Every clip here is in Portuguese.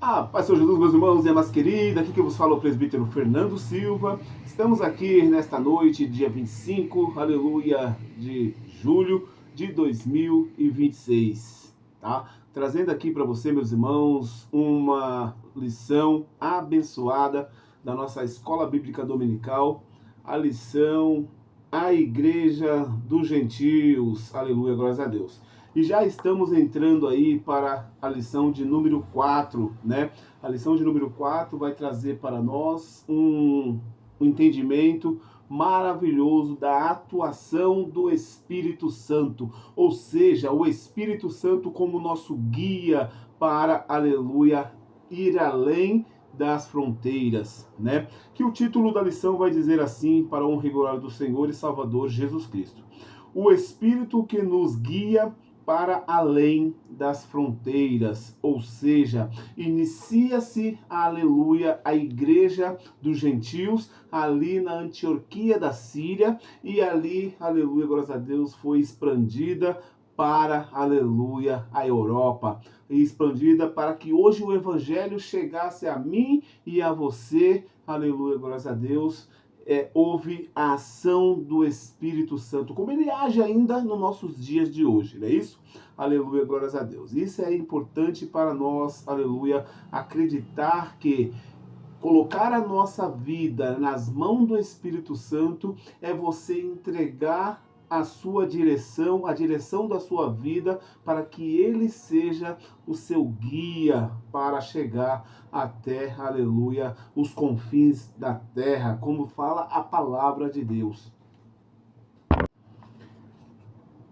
Pai Senhor Jesus, meus irmãos e irmãs queridas, aqui que vos fala o presbítero Fernando Silva. Estamos aqui nesta noite, dia 25, aleluia, de julho de 2026, tá? Trazendo aqui para você, meus irmãos, uma lição abençoada da nossa Escola Bíblica Dominical, a lição A Igreja dos Gentios, aleluia, glórias a Deus. E já estamos entrando aí para a lição de número 4, né? A lição de número 4 vai trazer para nós um entendimento maravilhoso da atuação do Espírito Santo, ou seja, o Espírito Santo como nosso guia para, aleluia, ir além das fronteiras, né? Que o título da lição vai dizer assim, para a honra e glória do Senhor e Salvador Jesus Cristo. O Espírito que nos guia para além das fronteiras, ou seja, inicia-se, aleluia, a igreja dos gentios ali na Antioquia da Síria e ali, aleluia, glórias a Deus, foi expandida para, aleluia, a Europa, e expandida para que hoje o evangelho chegasse a mim e a você, aleluia, glórias a Deus. Houve a ação do Espírito Santo, como ele age ainda nos nossos dias de hoje, não é isso? Aleluia, glórias a Deus. Isso é importante para nós, aleluia, acreditar que colocar a nossa vida nas mãos do Espírito Santo é você entregar a sua direção, a direção da sua vida, para que ele seja o seu guia para chegar até, aleluia, os confins da terra, como fala a palavra de Deus.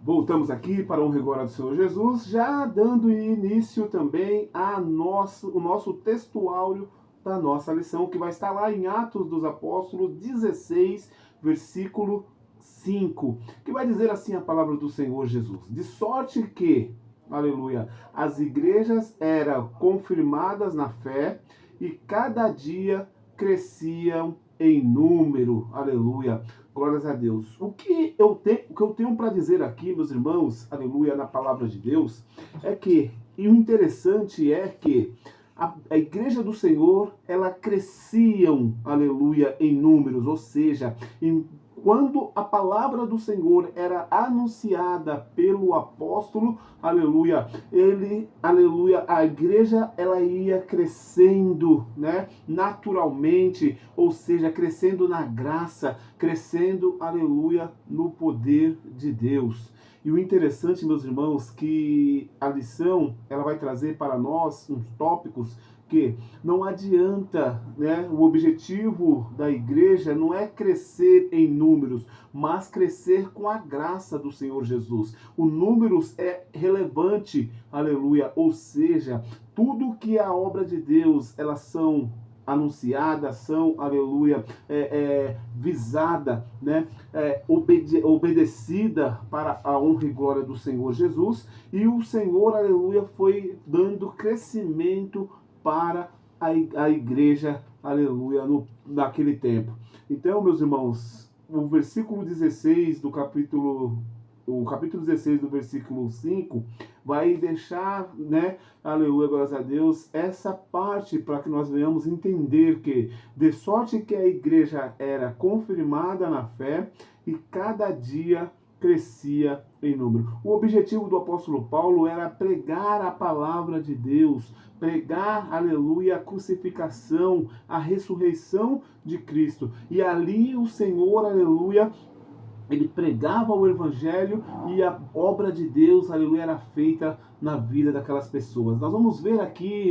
Voltamos aqui para o rigor do Senhor Jesus, já dando início também a o nosso textuário da nossa lição, que vai estar lá em Atos dos Apóstolos 16, versículo 5, que vai dizer assim a palavra do Senhor Jesus: de sorte que, aleluia, as igrejas eram confirmadas na fé e cada dia cresciam em número, aleluia, glórias a Deus. O que eu tenho para dizer aqui, meus irmãos, aleluia, na palavra de Deus, é que, e o interessante é que a igreja do Senhor, ela cresciam, aleluia, em números, ou seja, quando a palavra do Senhor era anunciada pelo apóstolo, aleluia, aleluia, a igreja, ela ia crescendo, né, naturalmente, ou seja, crescendo na graça, crescendo, aleluia, no poder de Deus. E o interessante, meus irmãos, que a lição, ela vai trazer para nós uns tópicos que não adianta, né? O objetivo da igreja não é crescer em números, mas crescer com a graça do Senhor Jesus. O números é relevante, aleluia, ou seja, tudo que é a obra de Deus, elas são anunciada, são, aleluia, visada, né, obedecida para a honra e glória do Senhor Jesus, e o Senhor, aleluia, foi dando crescimento para a igreja, aleluia, naquele tempo. Então, meus irmãos, o versículo 16 do capítulo 16 do versículo 5 vai deixar, né, aleluia, glórias a Deus, essa parte para que nós venhamos entender que, de sorte que a igreja era confirmada na fé e cada dia crescia em número. O objetivo do apóstolo Paulo era pregar a palavra de Deus, pregar, aleluia, a crucificação, a ressurreição de Cristo. E ali o Senhor, aleluia, ele pregava o evangelho e a obra de Deus, aleluia, era feita na vida daquelas pessoas. Nós vamos ver aqui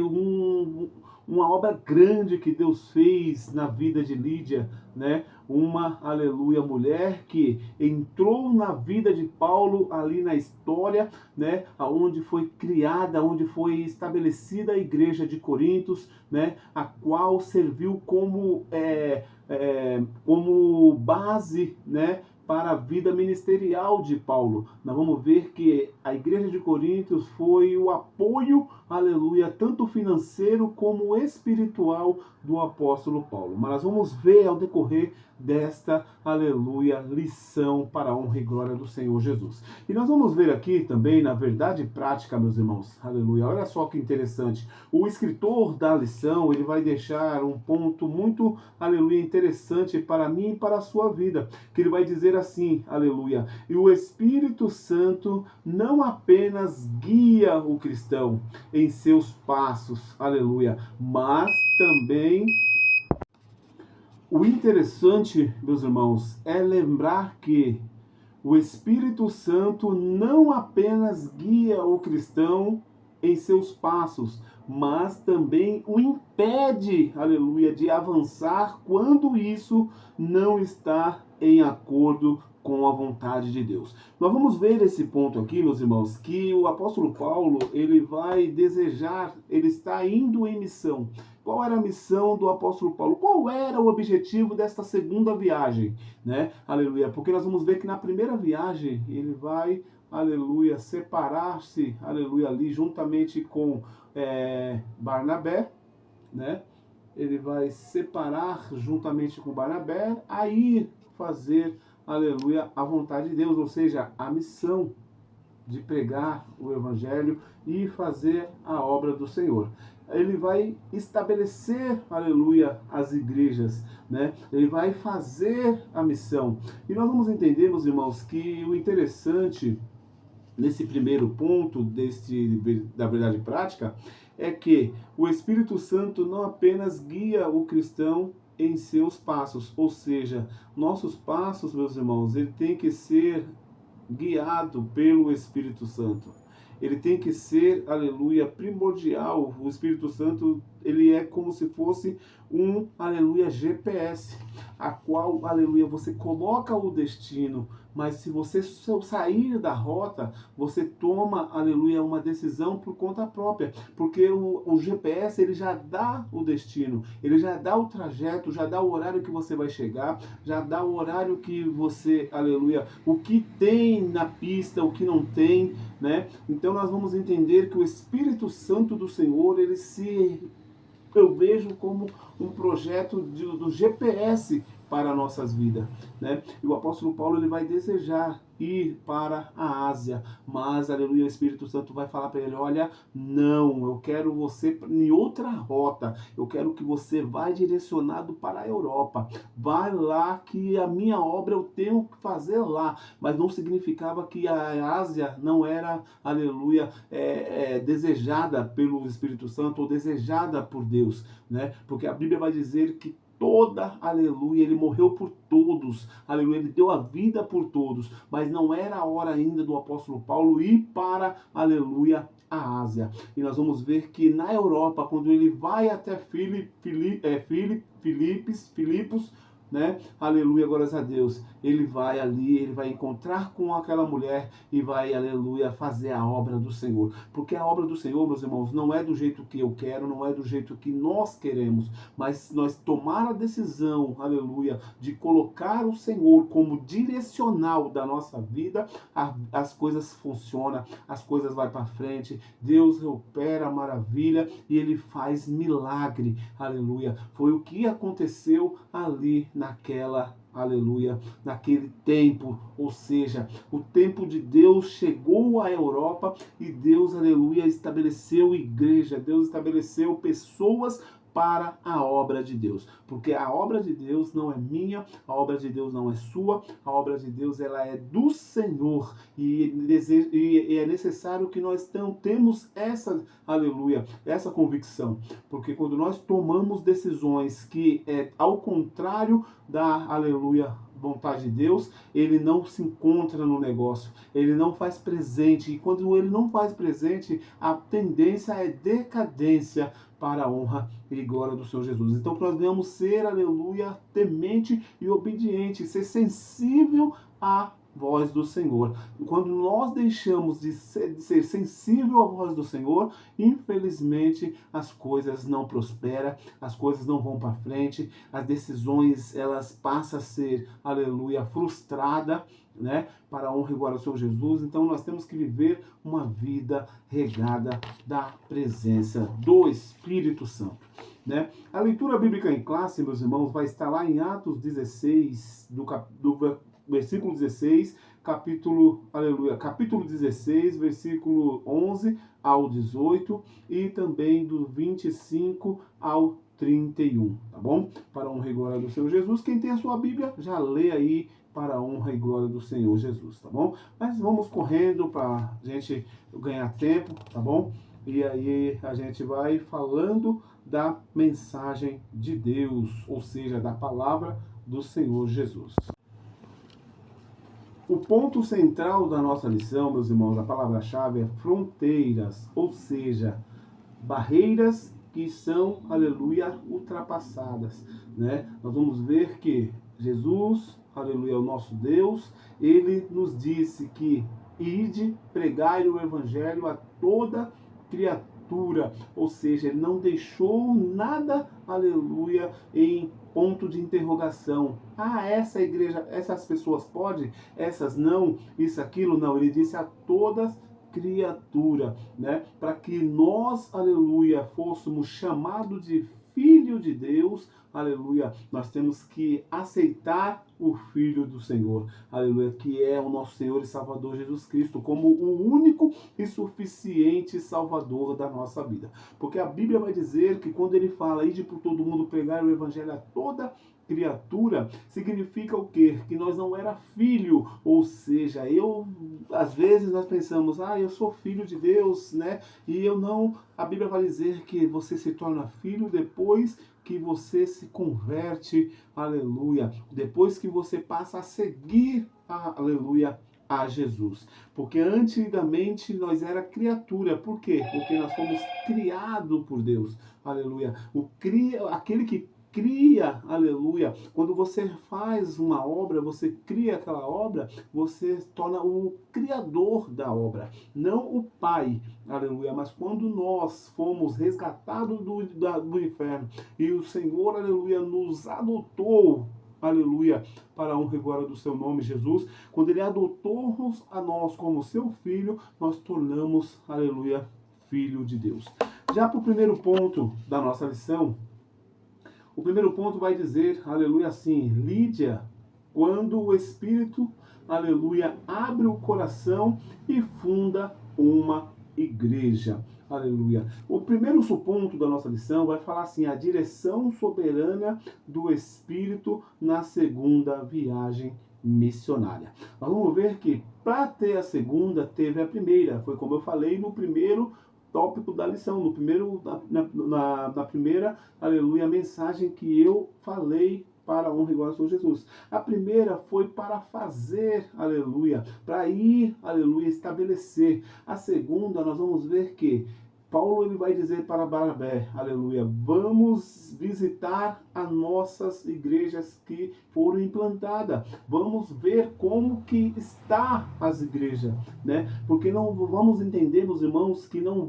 uma obra grande que Deus fez na vida de Lídia, né? Uma, aleluia, mulher que entrou na vida de Paulo ali na história, né? Onde foi criada, onde foi estabelecida a igreja de Corintos, né? A qual serviu como base, né, para a vida ministerial de Paulo. Nós vamos ver que a igreja de Coríntios foi o apoio, aleluia, tanto financeiro como espiritual do apóstolo Paulo. Mas nós vamos ver ao decorrer desta, aleluia, lição para a honra e glória do Senhor Jesus. E nós vamos ver aqui também, na verdade prática, meus irmãos, aleluia, olha só que interessante. O escritor da lição, ele vai deixar um ponto muito, aleluia, interessante para mim e para a sua vida, que ele vai dizer assim, aleluia, e o Espírito Santo não apenas guia o cristão em seus passos, aleluia, mas também o interessante, meus irmãos, é lembrar que o Espírito Santo não apenas guia o cristão em seus passos, mas também o impede, aleluia, de avançar quando isso não está em acordo com a vontade de Deus. Nós vamos ver esse ponto aqui, meus irmãos, que o apóstolo Paulo, ele vai desejar, ele está indo em missão. Qual era a missão do apóstolo Paulo? Qual era o objetivo desta segunda viagem, né? Aleluia. Porque nós vamos ver que na primeira viagem ele vai, aleluia, separar-se, aleluia, ali juntamente com Barnabé, né? Ele vai separar juntamente com Barnabé a ir fazer, aleluia, a vontade de Deus, ou seja, a missão de pregar o evangelho e fazer a obra do Senhor. Ele vai estabelecer, aleluia, as igrejas, né? Ele vai fazer a missão. E nós vamos entender, meus irmãos, que o interessante nesse primeiro ponto da verdade prática é que o Espírito Santo não apenas guia o cristão em seus passos, ou seja, nossos passos, meus irmãos, ele tem que ser guiado pelo Espírito Santo. Ele tem que ser, aleluia, primordial. O Espírito Santo, ele é como se fosse um, aleluia, GPS, a qual, aleluia, você coloca o destino, mas se você sair da rota, você toma, aleluia, uma decisão por conta própria, porque o GPS, ele já dá o destino, ele já dá o trajeto, já dá o horário que você vai chegar, já dá o horário que você, aleluia, o que tem na pista, o que não tem, né? Então nós vamos entender que o Espírito Santo do Senhor, eu vejo como um projeto do GPS para nossas vidas, né? E o apóstolo Paulo, ele vai desejar ir para a Ásia, mas, aleluia, o Espírito Santo vai falar para ele, olha, não, eu quero você em outra rota, eu quero que você vá direcionado para a Europa, vai lá que a minha obra eu tenho que fazer lá, mas não significava que a Ásia não era, aleluia, desejada pelo Espírito Santo ou desejada por Deus, né? Porque a Bíblia vai dizer que aleluia, ele morreu por todos, aleluia, ele deu a vida por todos, mas não era a hora ainda do apóstolo Paulo ir para, aleluia, a Ásia. E nós vamos ver que na Europa, quando ele vai até Filipos, né? Aleluia, glórias a Deus. Ele vai ali, ele vai encontrar com aquela mulher e vai, aleluia, fazer a obra do Senhor. Porque a obra do Senhor, meus irmãos, não é do jeito que eu quero, não é do jeito que nós queremos, mas nós tomar a decisão, aleluia, de colocar o Senhor como direcional da nossa vida, as coisas funcionam, as coisas vão para frente, Deus opera maravilha e ele faz milagre, aleluia. Foi o que aconteceu ali naquela, aleluia, naquele tempo, ou seja, o tempo de Deus chegou à Europa e Deus, aleluia, estabeleceu igreja, Deus estabeleceu pessoas para a obra de Deus, porque a obra de Deus não é minha, a obra de Deus não é sua, a obra de Deus ela é do Senhor e é necessário que nós temos essa, aleluia, essa convicção, porque quando nós tomamos decisões que é ao contrário da, aleluia, vontade de Deus, ele não se encontra no negócio, ele não faz presente, e quando ele não faz presente, a tendência é decadência para a honra e glória do Senhor Jesus. Então nós devemos ser, aleluia, temente e obediente, ser sensível à voz do Senhor. Quando nós deixamos de ser sensível à voz do Senhor, infelizmente as coisas não prosperam, as coisas não vão para frente, as decisões elas passam a ser, aleluia, frustrada, né, para a honra e glória do Senhor Jesus. Então nós temos que viver uma vida regada da presença do Espírito Santo, né? A leitura bíblica em classe, meus irmãos, vai estar lá em Atos 16, do versículo 16, capítulo 16, versículo 11 ao 18 e também do 25 ao 31, tá bom? Para a honra e glória do Senhor Jesus. Quem tem a sua Bíblia, já lê aí para a honra e glória do Senhor Jesus, tá bom? Mas vamos correndo para a gente ganhar tempo, tá bom? E aí a gente vai falando da mensagem de Deus, ou seja, da palavra do Senhor Jesus. O ponto central da nossa lição, meus irmãos, a palavra-chave é fronteiras, ou seja, barreiras que são, aleluia, ultrapassadas, né? Nós vamos ver que Jesus, aleluia, o nosso Deus, ele nos disse que ide, pregai o evangelho a toda criatura, ou seja, ele não deixou nada, aleluia, em ponto de interrogação. Ah, essa igreja, essas pessoas podem, essas não, isso, aquilo, não. Ele disse a todas criatura, né? Para que nós, aleluia, fôssemos chamados de filho de Deus, aleluia, nós temos que aceitar o Filho do Senhor, aleluia, que é o nosso Senhor e Salvador Jesus Cristo, como o único e suficiente Salvador da nossa vida. Porque a Bíblia vai dizer que quando ele fala, ide por todo mundo pregar o Evangelho a toda criatura, significa o quê? Que nós não era filho, ou seja, às vezes nós pensamos, eu sou filho de Deus, né? E eu não, a Bíblia vai dizer que você se torna filho depois que você se converte, aleluia, depois que você passa a seguir, aleluia, a Jesus. Porque antigamente nós era criatura. Por quê? Porque nós fomos criados por Deus. Aleluia. Aquele que cria, aleluia. Quando você faz uma obra, você cria aquela obra, você torna o criador da obra, não o pai, aleluia. Mas quando nós fomos resgatados do inferno e o Senhor, aleluia, nos adotou, aleluia, para a honra e glória do seu nome, Jesus, quando ele adotou-nos a nós como seu filho, nós tornamos, aleluia, filho de Deus. Já para o primeiro ponto da nossa lição, o primeiro ponto vai dizer, aleluia, assim, Lídia, quando o Espírito, aleluia, abre o coração e funda uma igreja. Aleluia. O primeiro ponto da nossa lição vai falar assim, a direção soberana do Espírito na segunda viagem missionária. Nós vamos ver que para ter a segunda, teve a primeira. Foi como eu falei no primeiro tópico da lição, no primeiro, na primeira, aleluia, mensagem que eu falei para a honra e glória do Senhor Jesus. A primeira foi para fazer, aleluia, para ir, aleluia, estabelecer. A segunda, nós vamos ver que Paulo ele vai dizer para Barnabé, aleluia, vamos visitar as nossas igrejas que foram implantadas. Vamos ver como que está as igrejas, né? Porque não vamos entender, meus irmãos, que não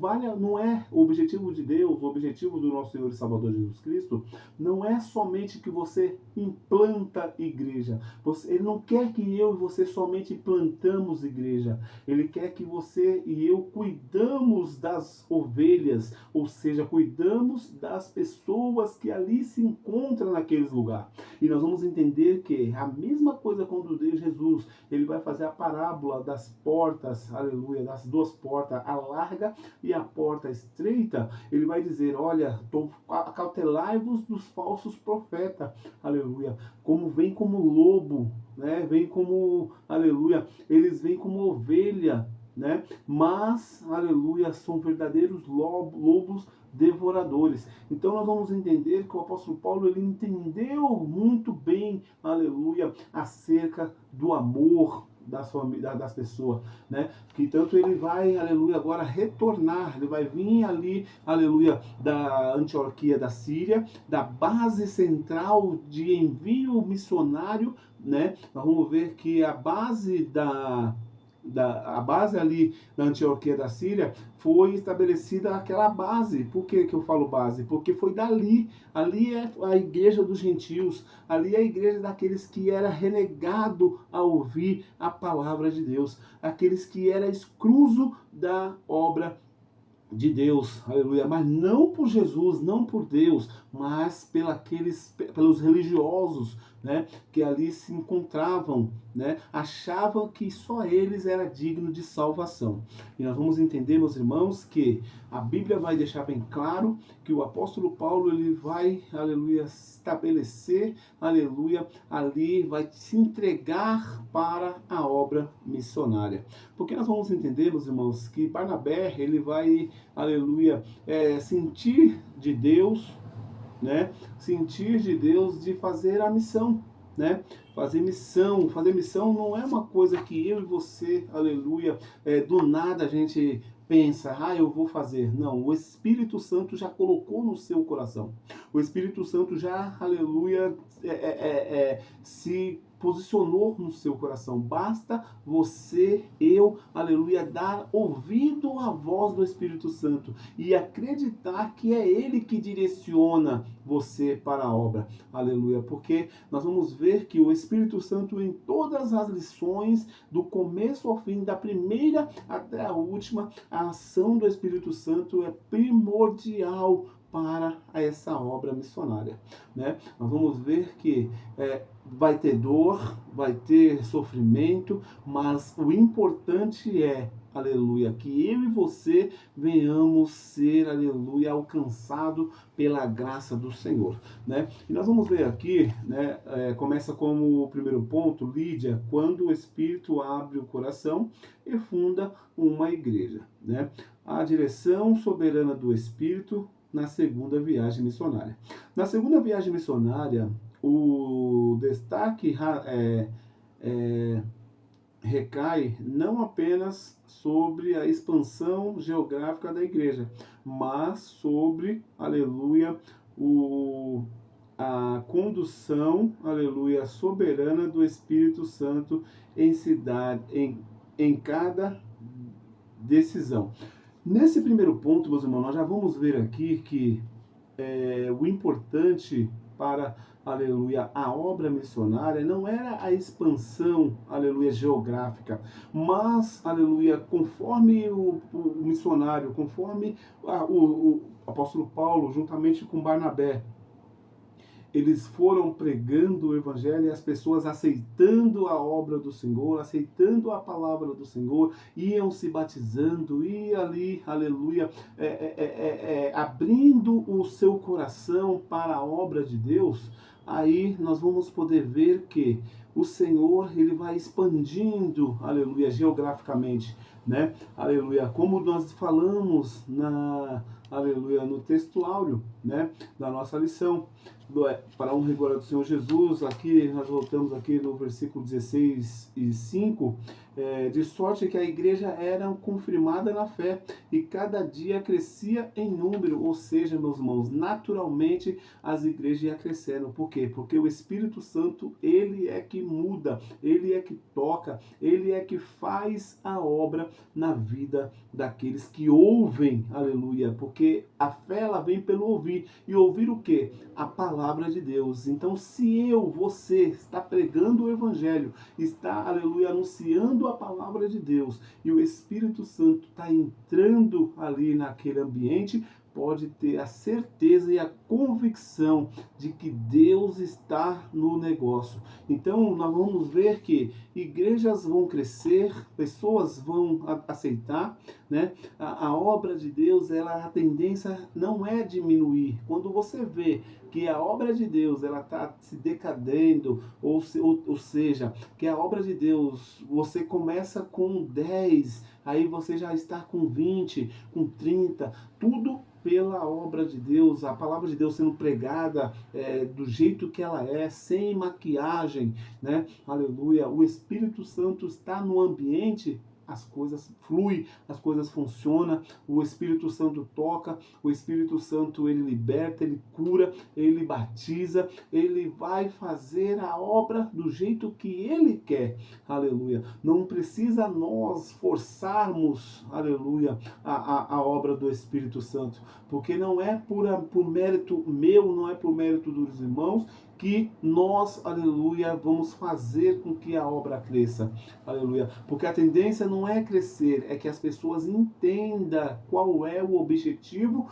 é o objetivo de Deus, o objetivo do nosso Senhor e Salvador Jesus Cristo, não é somente que você implanta igreja. Ele não quer que eu e você somente implantamos igreja. Ele quer que você e eu cuidamos das ovelhas, ou seja, cuidamos das pessoas que ali se encontram naqueles lugares. E nós vamos entender que a mesma coisa quando Deus Jesus, ele vai fazer a parábola das portas, aleluia, das duas portas, a larga e a porta estreita, ele vai dizer, olha, acautelai-vos dos falsos profetas, aleluia, como vem como lobo, né, vem como, aleluia, eles vêm como ovelha, né? Mas, aleluia, são verdadeiros lobos devoradores. Então nós vamos entender que o apóstolo Paulo ele entendeu muito bem, aleluia, acerca do amor das pessoas, né? Que tanto ele vai, aleluia, agora retornar, ele vai vir ali, aleluia, da Antioquia da Síria, da base central de envio missionário né, nós vamos ver que a base a base ali da Antioquia da Síria foi estabelecida aquela base. Por que eu falo base? Porque foi dali, ali é a igreja dos gentios, ali é a igreja daqueles que era renegado a ouvir a palavra de Deus, aqueles que era excluso da obra de Deus, aleluia, mas não por Jesus, não por Deus, mas pelos religiosos, né, que ali se encontravam, né, achavam que só eles era digno de salvação. E nós vamos entender, meus irmãos, que a Bíblia vai deixar bem claro que o apóstolo Paulo, ele vai, aleluia, estabelecer, aleluia, ali vai se entregar para a obra missionária. Porque nós vamos entender, meus irmãos, que Barnabé, ele vai, aleluia, sentir de Deus, né? Sentir de Deus de fazer a missão, né? Fazer missão não é uma coisa que eu e você, aleluia, do nada a gente pensa, eu vou fazer. Não, o Espírito Santo já colocou no seu coração. O Espírito Santo já, aleluia, se posicionou no seu coração. Basta você, aleluia, dar ouvido à voz do Espírito Santo e acreditar que é Ele que direciona você para a obra. Aleluia. Porque nós vamos ver que o Espírito Santo, em todas as lições, do começo ao fim, da primeira até a última, a ação do Espírito Santo é primordial para essa obra missionária, né? Nós vamos ver que vai ter dor, vai ter sofrimento, mas o importante é, aleluia, que eu e você venhamos ser, aleluia, alcançado pela graça do Senhor, né? E nós vamos ver aqui, né, começa como o primeiro ponto, Lídia, quando o Espírito abre o coração e funda uma igreja, né? A direção soberana do Espírito na segunda viagem missionária. Na segunda viagem missionária, o destaque recai não apenas sobre a expansão geográfica da igreja, mas sobre, aleluia, a condução, aleluia, soberana do Espírito Santo em cada decisão. Nesse primeiro ponto, meus irmãos, nós já vamos ver aqui que o importante para, aleluia, a obra missionária não era a expansão, aleluia, geográfica, mas, aleluia, conforme o missionário, conforme o apóstolo Paulo, juntamente com Barnabé, eles foram pregando o evangelho e as pessoas aceitando a obra do Senhor, aceitando a palavra do Senhor, iam se batizando, e ali, aleluia, abrindo o seu coração para a obra de Deus. Aí nós vamos poder ver que o Senhor, ele vai expandindo, aleluia, geograficamente, né? Aleluia, como nós falamos aleluia, no texto áureo, né, da nossa lição. Para a honra e glória do Senhor Jesus, aqui nós voltamos aqui no versículo 16 e 5, de sorte que a igreja era confirmada na fé e cada dia crescia em número, ou seja, meus irmãos, naturalmente as igrejas iam crescendo. Por quê? Porque o Espírito Santo, ele é que muda, ele é que toca, ele é que faz a obra na vida daqueles que ouvem, aleluia, porque a fé, ela vem pelo ouvir, e ouvir o quê? A palavra de Deus. Então, se você está pregando o evangelho, está, aleluia, anunciando a palavra de Deus, e o Espírito Santo está entrando ali naquele ambiente, pode ter a certeza e a convicção de que Deus está no negócio. Então, nós vamos ver que igrejas vão crescer, pessoas vão aceitar, né? A obra de Deus, a tendência não é diminuir. Quando você vê que a obra de Deus ela está se decadendo, ou seja, que a obra de Deus, você começa com 10, aí você já está com 20, com 30, tudo pela obra de Deus, a palavra de Deus sendo pregada do jeito que ela é, sem maquiagem, né? Aleluia. O Espírito Santo está no ambiente, as coisas fluem, as coisas funcionam, o Espírito Santo toca, o Espírito Santo ele liberta, ele cura, ele batiza, ele vai fazer a obra do jeito que ele quer, aleluia. Não precisa nós forçarmos, aleluia, a obra do Espírito Santo, porque não é por mérito meu, não é por mérito dos irmãos, que nós, aleluia, vamos fazer com que a obra cresça, aleluia, porque a tendência não é crescer, é que as pessoas entendam qual é o objetivo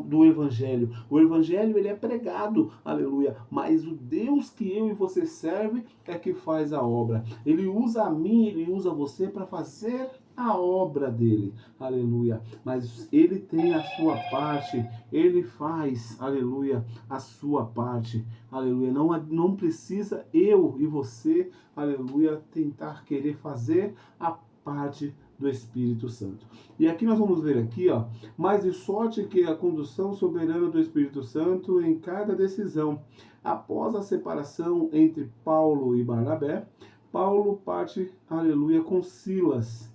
do Evangelho. O Evangelho, ele é pregado, aleluia, mas o Deus que eu e você serve é que faz a obra. Ele usa a mim, ele usa você para fazer a obra dele, aleluia, mas ele tem a sua parte, ele faz, aleluia, a sua parte, aleluia, não precisa eu e você, aleluia, tentar querer fazer a parte do Espírito Santo. E aqui nós vamos ver aqui, ó, mais de sorte que a condução soberana do Espírito Santo em cada decisão. Após a separação entre Paulo e Barnabé, Paulo parte, aleluia, com Silas,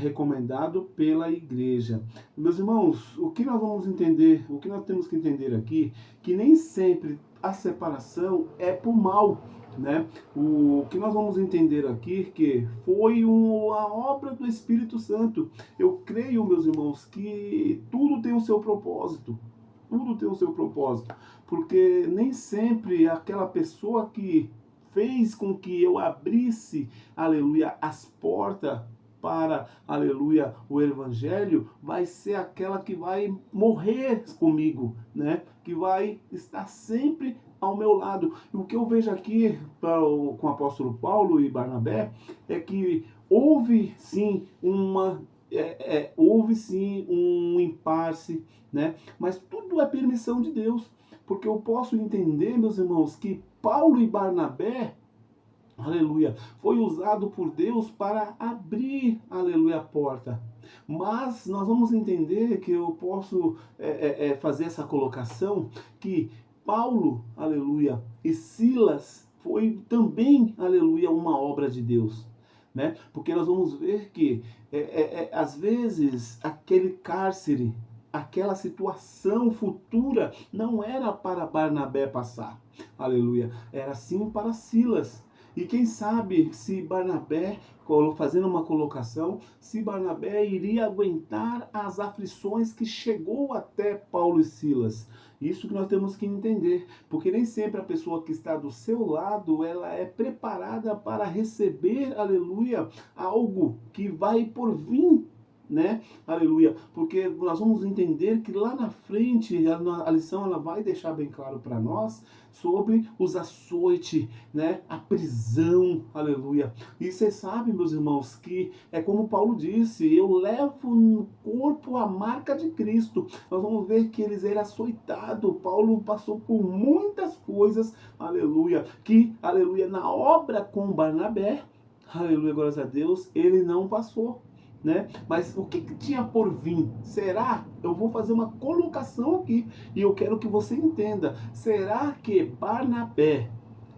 recomendado pela igreja. Meus irmãos, o que nós vamos entender, o que nós temos que entender aqui, que nem sempre a separação é por mal, né? O que nós vamos entender aqui que foi uma obra do Espírito Santo. Eu creio, meus irmãos, que tudo tem o seu propósito. Tudo tem o seu propósito, porque nem sempre aquela pessoa que fez com que eu abrisse, aleluia, as portas para, aleluia, o Evangelho, vai ser aquela que vai morrer comigo, né? Que vai estar sempre ao meu lado. E o que eu vejo aqui com o apóstolo Paulo e Barnabé é que houve sim houve sim um impasse, né? Mas tudo é permissão de Deus, porque eu posso entender, meus irmãos, que Paulo e Barnabé, aleluia, foi usado por Deus para abrir, aleluia, a porta. Mas nós vamos entender que eu posso fazer essa colocação, que Paulo, aleluia, e Silas foi também, aleluia, uma obra de Deus, né? Porque nós vamos ver que, às vezes, aquele cárcere, aquela situação futura, não era para Barnabé passar, aleluia, era sim para Silas. E quem sabe se Barnabé, fazendo uma colocação, se Barnabé iria aguentar as aflições que chegou até Paulo e Silas. Isso que nós temos que entender, porque nem sempre a pessoa que está do seu lado, ela é preparada para receber, aleluia, algo que vai por vir, né? Aleluia, porque nós vamos entender que lá na frente a lição ela vai deixar bem claro para nós sobre os açoites, né? A prisão, aleluia. E vocês sabem, meus irmãos, que é como Paulo disse, eu levo no corpo a marca de Cristo. Nós vamos ver que eles eram açoitados. Paulo passou por muitas coisas, aleluia, que, aleluia, na obra com Barnabé, aleluia, glórias a Deus, ele não passou, né? Mas o que tinha por vir? Será? Eu vou fazer uma colocação aqui e eu quero que você entenda. Será que Barnabé,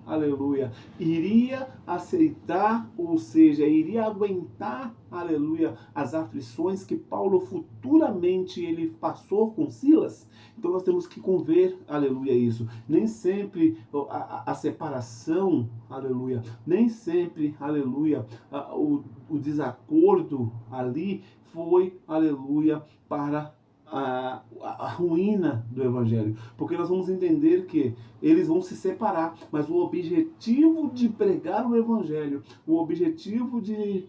aleluia, iria aceitar, ou seja, iria aguentar, aleluia, as aflições que Paulo futuramente ele passou com Silas? Então nós temos que conver, aleluia, isso. Nem sempre a separação, aleluia, nem sempre, aleluia, o desacordo ali foi, aleluia, para a ruína do Evangelho, porque nós vamos entender que eles vão se separar, mas o objetivo de pregar o Evangelho, o objetivo de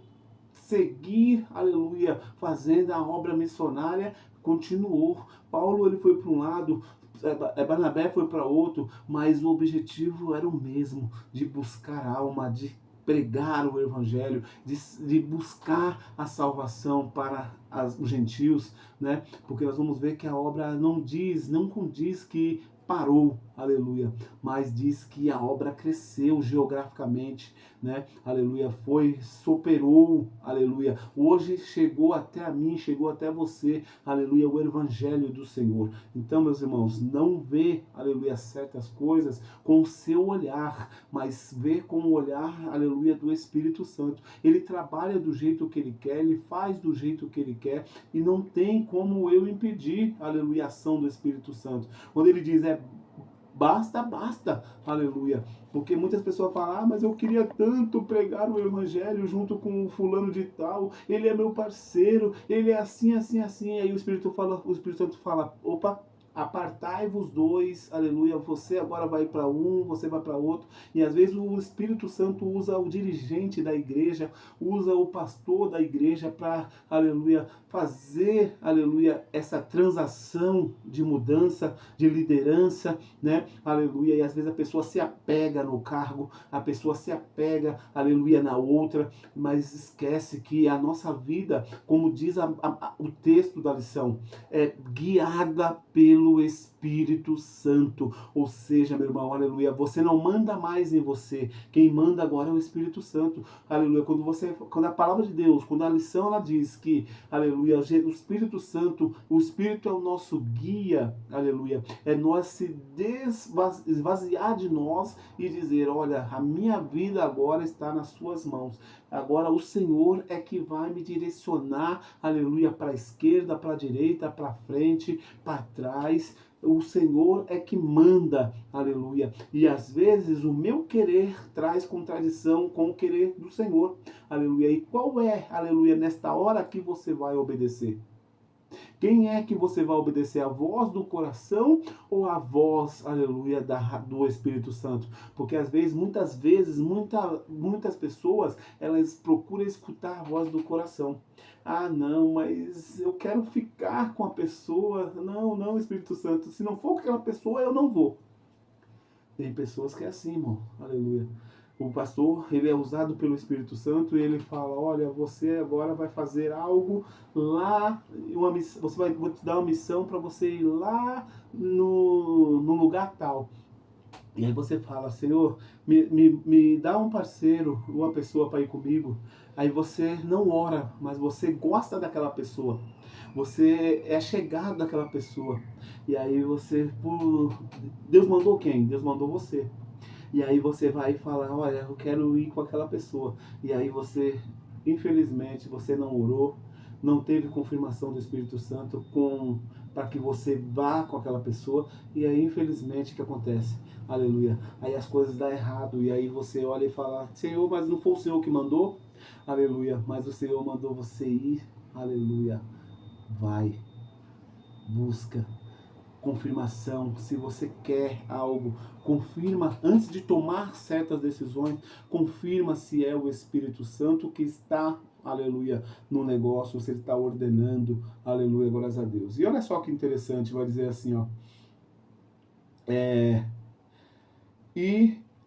seguir, aleluia, fazendo a obra missionária continuou. Paulo ele foi para um lado, Barnabé foi para outro, mas o objetivo era o mesmo, de buscar alma, de pregar o Evangelho, de buscar a salvação para os gentios, né? Porque nós vamos ver que a obra não condiz que parou, aleluia, mas diz que a obra cresceu geograficamente, né, aleluia, superou, aleluia, hoje chegou até a mim, chegou até você, aleluia, o evangelho do Senhor. Então, meus irmãos, não vê, aleluia, certas coisas com o seu olhar, mas vê com o olhar, aleluia, do Espírito Santo. Ele trabalha do jeito que ele quer, ele faz do jeito que ele quer, e não tem como eu impedir, aleluia, a ação do Espírito Santo. Quando ele diz, basta, basta, aleluia. Porque muitas pessoas falam, mas eu queria tanto pregar o evangelho junto com o fulano de tal, ele é meu parceiro, ele é assim, assim, assim. Aí o Espírito Santo fala, opa, apartai-vos dois, aleluia, você agora vai para um, você vai para outro, e às vezes o Espírito Santo usa o dirigente da igreja, usa o pastor da igreja para, aleluia, fazer, aleluia, essa transação de mudança, de liderança, né, aleluia, e às vezes a pessoa se apega no cargo, a pessoa se apega, aleluia, na outra, mas esquece que a nossa vida, como diz o texto da lição, é guiada pelo Espírito Santo. Ou seja, meu irmão, aleluia, você não manda mais em você, quem manda agora é o Espírito Santo, aleluia. Quando a palavra de Deus, quando a lição ela diz que, aleluia, o Espírito Santo, o Espírito é o nosso guia, aleluia, é nós se esvaziar de nós e dizer, olha, a minha vida agora está nas suas mãos. Agora o Senhor é que vai me direcionar, aleluia, para a esquerda, para a direita, para frente, para trás. O Senhor é que manda, aleluia. E às vezes o meu querer traz contradição com o querer do Senhor, aleluia. E qual é, aleluia, nesta hora que você vai obedecer? Quem é que você vai obedecer? A voz do coração ou a voz, aleluia, do Espírito Santo? Porque às vezes, muitas muitas pessoas, elas procuram escutar a voz do coração. Ah, não, mas eu quero ficar com a pessoa. Não, não, Espírito Santo, se não for com aquela pessoa, eu não vou. Tem pessoas que é assim, irmão, aleluia. O pastor, ele é usado pelo Espírito Santo e ele fala, olha, você agora vai fazer algo lá, vou te dar uma missão para você ir lá no lugar tal. E aí você fala, Senhor, me dá um parceiro, uma pessoa para ir comigo. Aí você não ora, mas você gosta daquela pessoa. Você é chegado daquela pessoa. E aí Deus mandou quem? Deus mandou você. E aí você vai e fala, olha, eu quero ir com aquela pessoa. E aí você, infelizmente, você não orou, não teve confirmação do Espírito Santo para que você vá com aquela pessoa. E aí, infelizmente, o que acontece? Aleluia. Aí as coisas dão errado. E aí você olha e fala, Senhor, mas não foi o Senhor que mandou? Aleluia. Mas o Senhor mandou você ir. Aleluia. Vai. Busca confirmação. Se você quer algo, confirma antes de tomar certas decisões, confirma se é o Espírito Santo que está, aleluia, no negócio, se ele está ordenando, aleluia, glórias a Deus. E olha só que interessante, vai dizer assim, ó,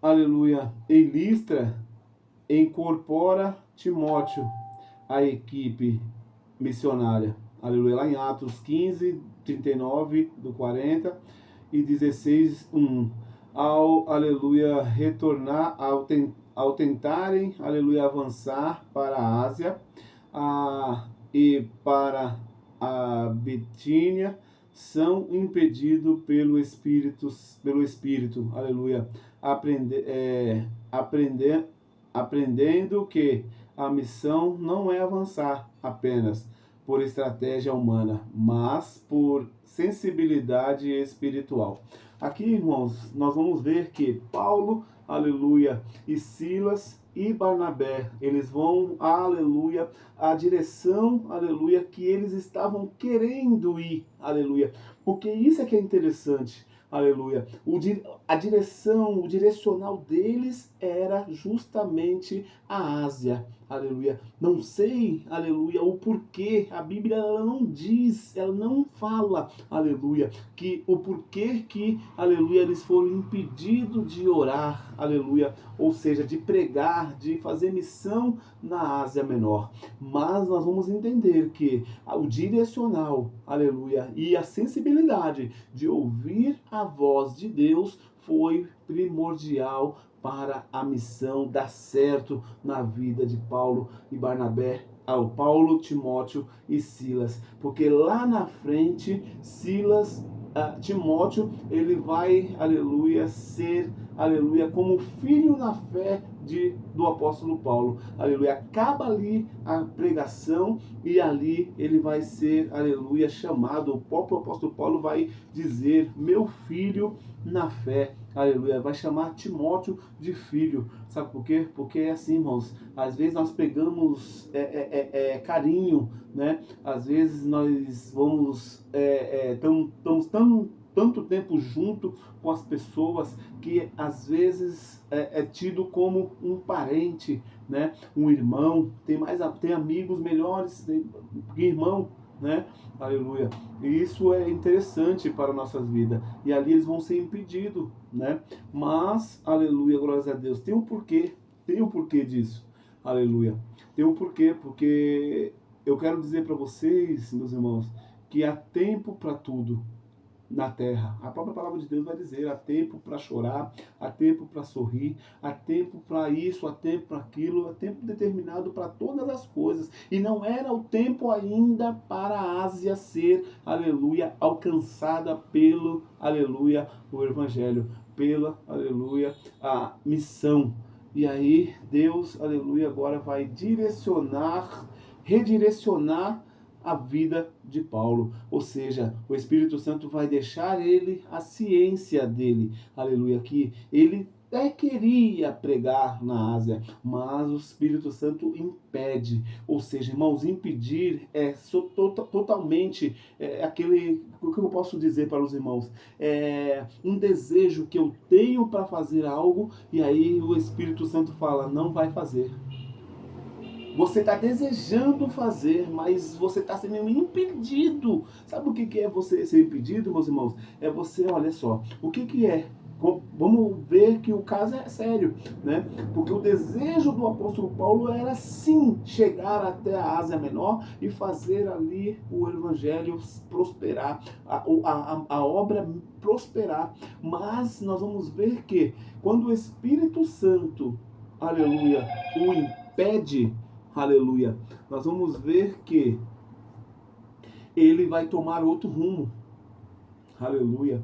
aleluia, em Listra, incorpora Timóteo à equipe missionária. Aleluia, lá em Atos 15, 39, do 40 e 16, 1. Aleluia, retornar, ao tentarem, aleluia, avançar para a Ásia e para a Bitínia, são impedidos pelo Espírito, aleluia, aprendendo que a missão não é avançar apenas por estratégia humana, mas por sensibilidade espiritual. Aqui, irmãos, nós vamos ver que Paulo, aleluia, e Silas e Barnabé, eles vão, aleluia, a direção, aleluia, que eles estavam querendo ir, aleluia. Porque isso é que é interessante, aleluia. A direção, o direcional deles era justamente a Ásia. aleluia, não sei, aleluia, o porquê. A Bíblia, ela não diz, ela não fala, aleluia, que o porquê que, aleluia, eles foram impedidos de orar, aleluia, ou seja, de pregar, de fazer missão na Ásia Menor. Mas nós vamos entender que o direcional, aleluia, e a sensibilidade de ouvir a voz de Deus foi primordial para a missão dar certo na vida de Paulo e Barnabé, ao Paulo, Timóteo e Silas, porque lá na frente Silas, Timóteo, ele vai, aleluia, ser, aleluia, como filho na fé do apóstolo Paulo, aleluia. Acaba ali a pregação e ali ele vai ser, aleluia, chamado. O próprio apóstolo Paulo vai dizer: meu filho na fé, aleluia, vai chamar Timóteo de filho. Sabe por quê? Porque é assim, irmãos, às vezes nós pegamos carinho, né? Às vezes nós vamos estamos tanto tempo junto com as pessoas que às vezes é tido como um parente, né? Um irmão, tem amigos melhores que irmão, né? Aleluia. E isso é interessante para nossas vidas. E ali eles vão ser impedidos, né? Mas, aleluia, glórias a Deus. Tem um porquê disso. Aleluia. Tem um porquê, porque eu quero dizer para vocês, meus irmãos, que há tempo para tudo na terra. A própria palavra de Deus vai dizer: há tempo para chorar, há tempo para sorrir, há tempo para isso, há tempo para aquilo, há tempo determinado para todas as coisas. E não era o tempo ainda para a Ásia ser, aleluia, alcançada pelo, aleluia, o evangelho, pela, aleluia, a missão. E aí Deus, aleluia, agora vai redirecionar a vida de Paulo, ou seja, o Espírito Santo vai deixar ele a ciência dele, aleluia, que ele até queria pregar na Ásia, mas o Espírito Santo impede, ou seja, irmãos, impedir totalmente aquele, o que eu posso dizer para os irmãos, um desejo que eu tenho para fazer algo, e aí o Espírito Santo fala: não vai fazer. Você está desejando fazer, mas você está sendo impedido. Sabe o que é você ser impedido, meus irmãos? É você, olha só, o que é? Vamos ver que o caso é sério, né? Porque o desejo do apóstolo Paulo era sim chegar até a Ásia Menor e fazer ali o evangelho prosperar, a obra prosperar. Mas nós vamos ver que quando o Espírito Santo, aleluia, o impede, aleluia, nós vamos ver que ele vai tomar outro rumo, aleluia.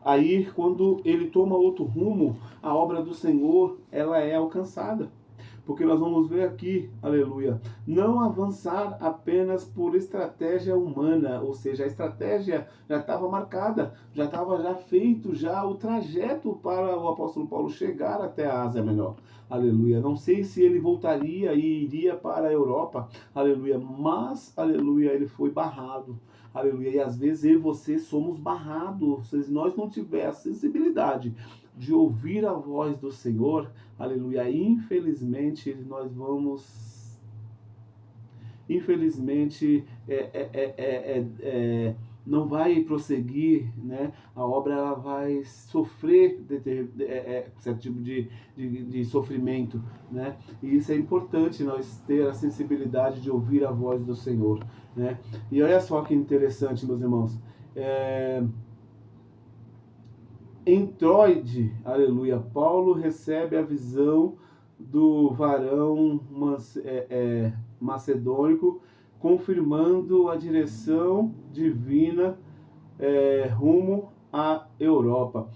Aí, quando ele toma outro rumo, a obra do Senhor, ela é alcançada. Porque nós vamos ver aqui, aleluia, não avançar apenas por estratégia humana, ou seja, a estratégia já estava marcada, já estava feito já o trajeto para o apóstolo Paulo chegar até a Ásia Menor, aleluia. Não sei se ele voltaria e iria para a Europa, aleluia, mas, aleluia, ele foi barrado. Aleluia, e às vezes eu e você somos barrados, se nós não tivermos a sensibilidade de ouvir a voz do Senhor, aleluia, infelizmente nós vamos, infelizmente, não vai prosseguir, né? A obra ela vai sofrer certo tipo de sofrimento, né? E isso é importante, nós ter a sensibilidade de ouvir a voz do Senhor, né? E olha só que interessante, meus irmãos, em Troade, aleluia, Paulo recebe a visão do varão macedônico, confirmando a direção divina rumo à Europa.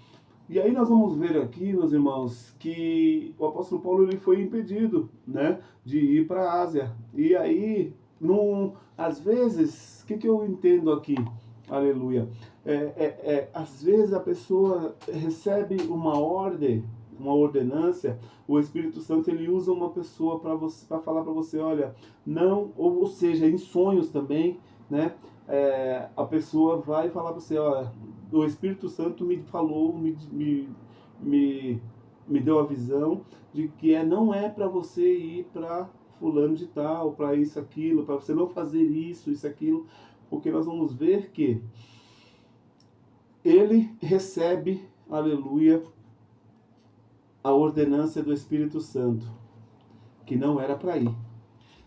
E aí nós vamos ver aqui, meus irmãos, que o apóstolo Paulo ele foi impedido, né, de ir para a Ásia. E aí, às vezes, o que eu entendo aqui? Aleluia. Às vezes a pessoa recebe uma ordem, uma ordenância, o Espírito Santo ele usa uma pessoa para falar para você: olha, não, ou seja, em sonhos também, né? A pessoa vai falar para você: olha, o Espírito Santo me falou, me deu a visão de que não é para você ir para fulano de tal, para isso, aquilo, para você não fazer isso, isso, aquilo, porque nós vamos ver que ele recebe, aleluia, a ordenança do Espírito Santo, que não era para ir.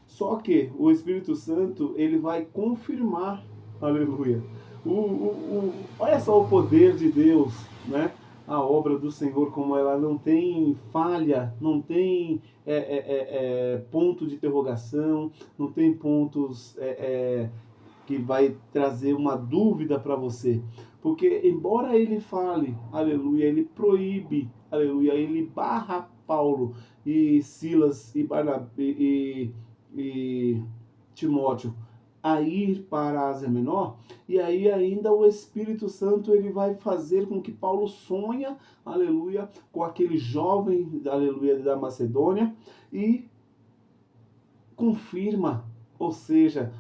Só que o Espírito Santo, ele vai confirmar, aleluia. Olha só o poder de Deus, né? A obra do Senhor, como ela não tem falha, não tem ponto de interrogação, não tem pontos que vai trazer uma dúvida para você. Porque embora ele fale, aleluia, ele proíbe, aleluia, ele barra Paulo e Silas e Barnabé e Timóteo a ir para a Ásia Menor, e aí ainda o Espírito Santo ele vai fazer com que Paulo sonha, aleluia, com aquele jovem, aleluia, da Macedônia, e confirma, ou seja,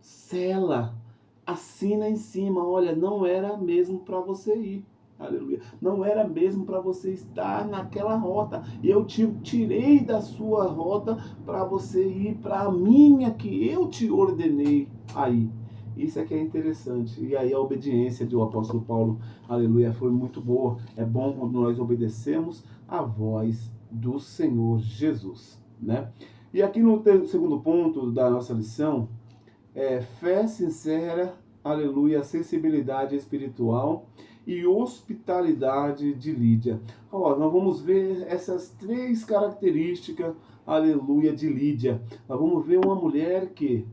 sela, assina em cima, olha, não era mesmo para você ir. Aleluia. Não era mesmo para você estar naquela rota. E eu te tirei da sua rota para você ir para a minha que eu te ordenei aí. Isso é que é interessante. E aí a obediência do apóstolo Paulo, aleluia, foi muito boa. É bom quando nós obedecemos a voz do Senhor Jesus, né? E aqui no segundo ponto da nossa lição, fé sincera, aleluia, sensibilidade espiritual e hospitalidade de Lídia. Nós vamos ver essas três características, aleluia, de Lídia. Nós vamos ver uma mulher que,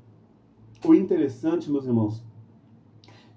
o interessante, meus irmãos,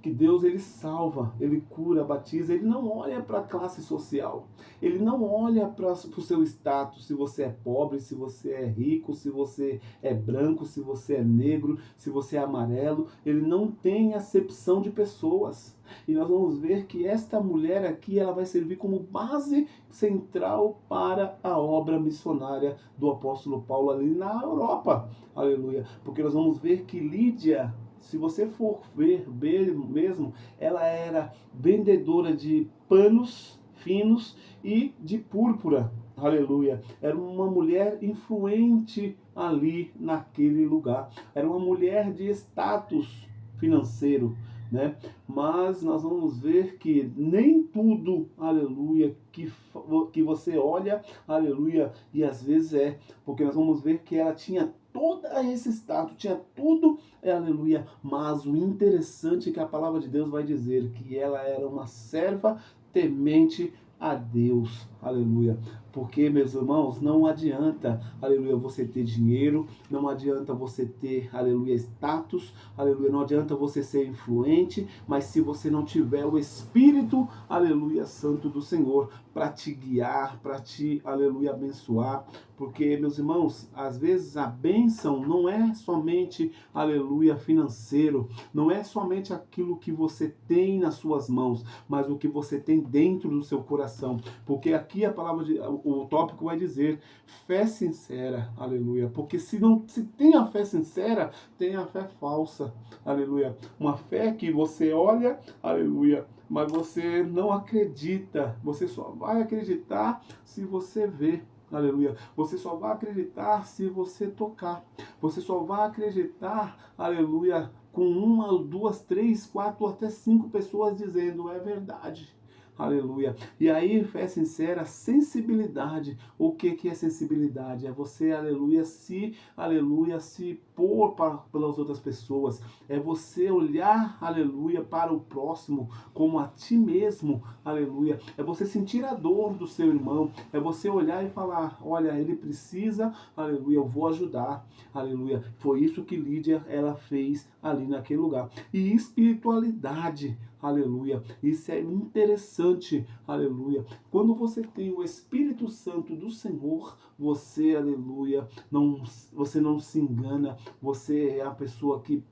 que Deus ele salva, ele cura, batiza, ele não olha para a classe social, ele não olha para o seu status, se você é pobre, se você é rico, se você é branco, se você é negro, se você é amarelo, ele não tem acepção de pessoas. E nós vamos ver que esta mulher aqui, ela vai servir como base central para a obra missionária do apóstolo Paulo ali na Europa, aleluia, porque nós vamos ver que Lídia, se você for ver mesmo, ela era vendedora de panos finos e de púrpura. Aleluia. Era uma mulher influente ali naquele lugar. Era uma mulher de status financeiro, né? Mas nós vamos ver que nem tudo, aleluia, que você olha, aleluia, e às vezes porque nós vamos ver que ela tinha todo esse status, tinha tudo, aleluia, mas o interessante é que a palavra de Deus vai dizer que ela era uma serva temente a Deus, aleluia. Porque, meus irmãos, não adianta, aleluia, você ter dinheiro, não adianta você ter, aleluia, status, aleluia, não adianta você ser influente, mas se você não tiver o Espírito, aleluia, Santo do Senhor, para te guiar, para te, aleluia, abençoar, porque, meus irmãos, às vezes a bênção não é somente, aleluia, financeiro, não é somente aquilo que você tem nas suas mãos, mas o que você tem dentro do seu coração, porque aqui a palavra, o tópico vai dizer fé sincera, aleluia, porque se tem a fé sincera, tem a fé falsa, aleluia, uma fé que você olha, aleluia, mas você não acredita, você só vai acreditar se você ver. Aleluia. Você só vai acreditar se você tocar. Você só vai acreditar, aleluia, com uma, duas, três, quatro, até 5 pessoas dizendo é verdade. Aleluia. E aí, fé sincera, sensibilidade. O que é sensibilidade? É você, aleluia, se pôr pelas outras pessoas. É você olhar, aleluia, para o próximo como a ti mesmo, aleluia. É você sentir a dor do seu irmão. É você olhar e falar, olha, ele precisa, aleluia, eu vou ajudar, aleluia. Foi isso que Lídia, ela fez ali naquele lugar. E espiritualidade, aleluia. Isso é interessante, aleluia. Quando você tem o Espírito Santo do Senhor, você, aleluia, você não se engana, você é a pessoa que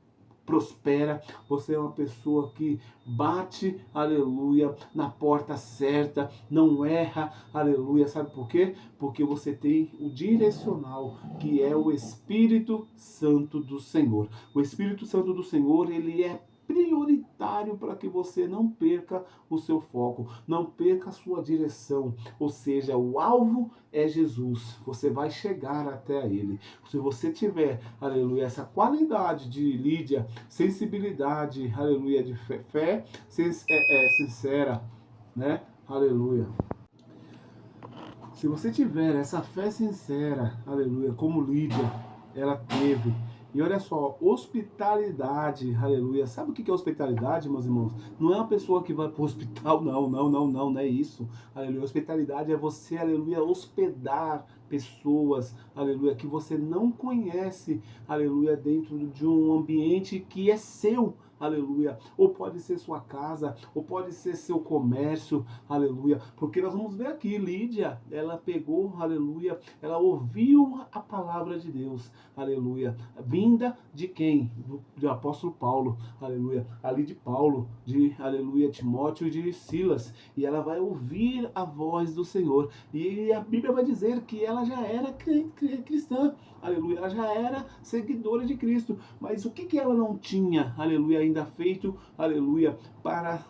prospera, você é uma pessoa que bate, aleluia, na porta certa, não erra, aleluia, sabe por quê? Porque você tem o direcional, que é o Espírito Santo do Senhor. O Espírito Santo do Senhor, ele é prioritário para que você não perca o seu foco, não perca a sua direção. Ou seja, o alvo é Jesus. Você vai chegar até ele. Se você tiver, aleluia, essa qualidade de Lídia, sensibilidade, aleluia, de fé sincera, né? Aleluia. Se você tiver essa fé sincera, aleluia, como Lídia, ela teve. E olha só, hospitalidade, aleluia. Sabe o que é hospitalidade, meus irmãos? Não é uma pessoa que vai para o hospital, não é isso. Aleluia. Hospitalidade é você, aleluia, hospedar pessoas, aleluia, que você não conhece, aleluia, dentro de um ambiente que é seu. Aleluia, ou pode ser sua casa, ou pode ser seu comércio, aleluia, porque nós vamos ver aqui, Lídia, ela pegou, aleluia, ela ouviu a palavra de Deus, aleluia, vinda de quem? Do apóstolo Paulo, aleluia, ali de Paulo, de, aleluia, Timóteo e de Silas, e ela vai ouvir a voz do Senhor, e a Bíblia vai dizer que ela já era cristã, aleluia, ela já era seguidora de Cristo, mas o que ela não tinha, aleluia, ainda feito, aleluia, para,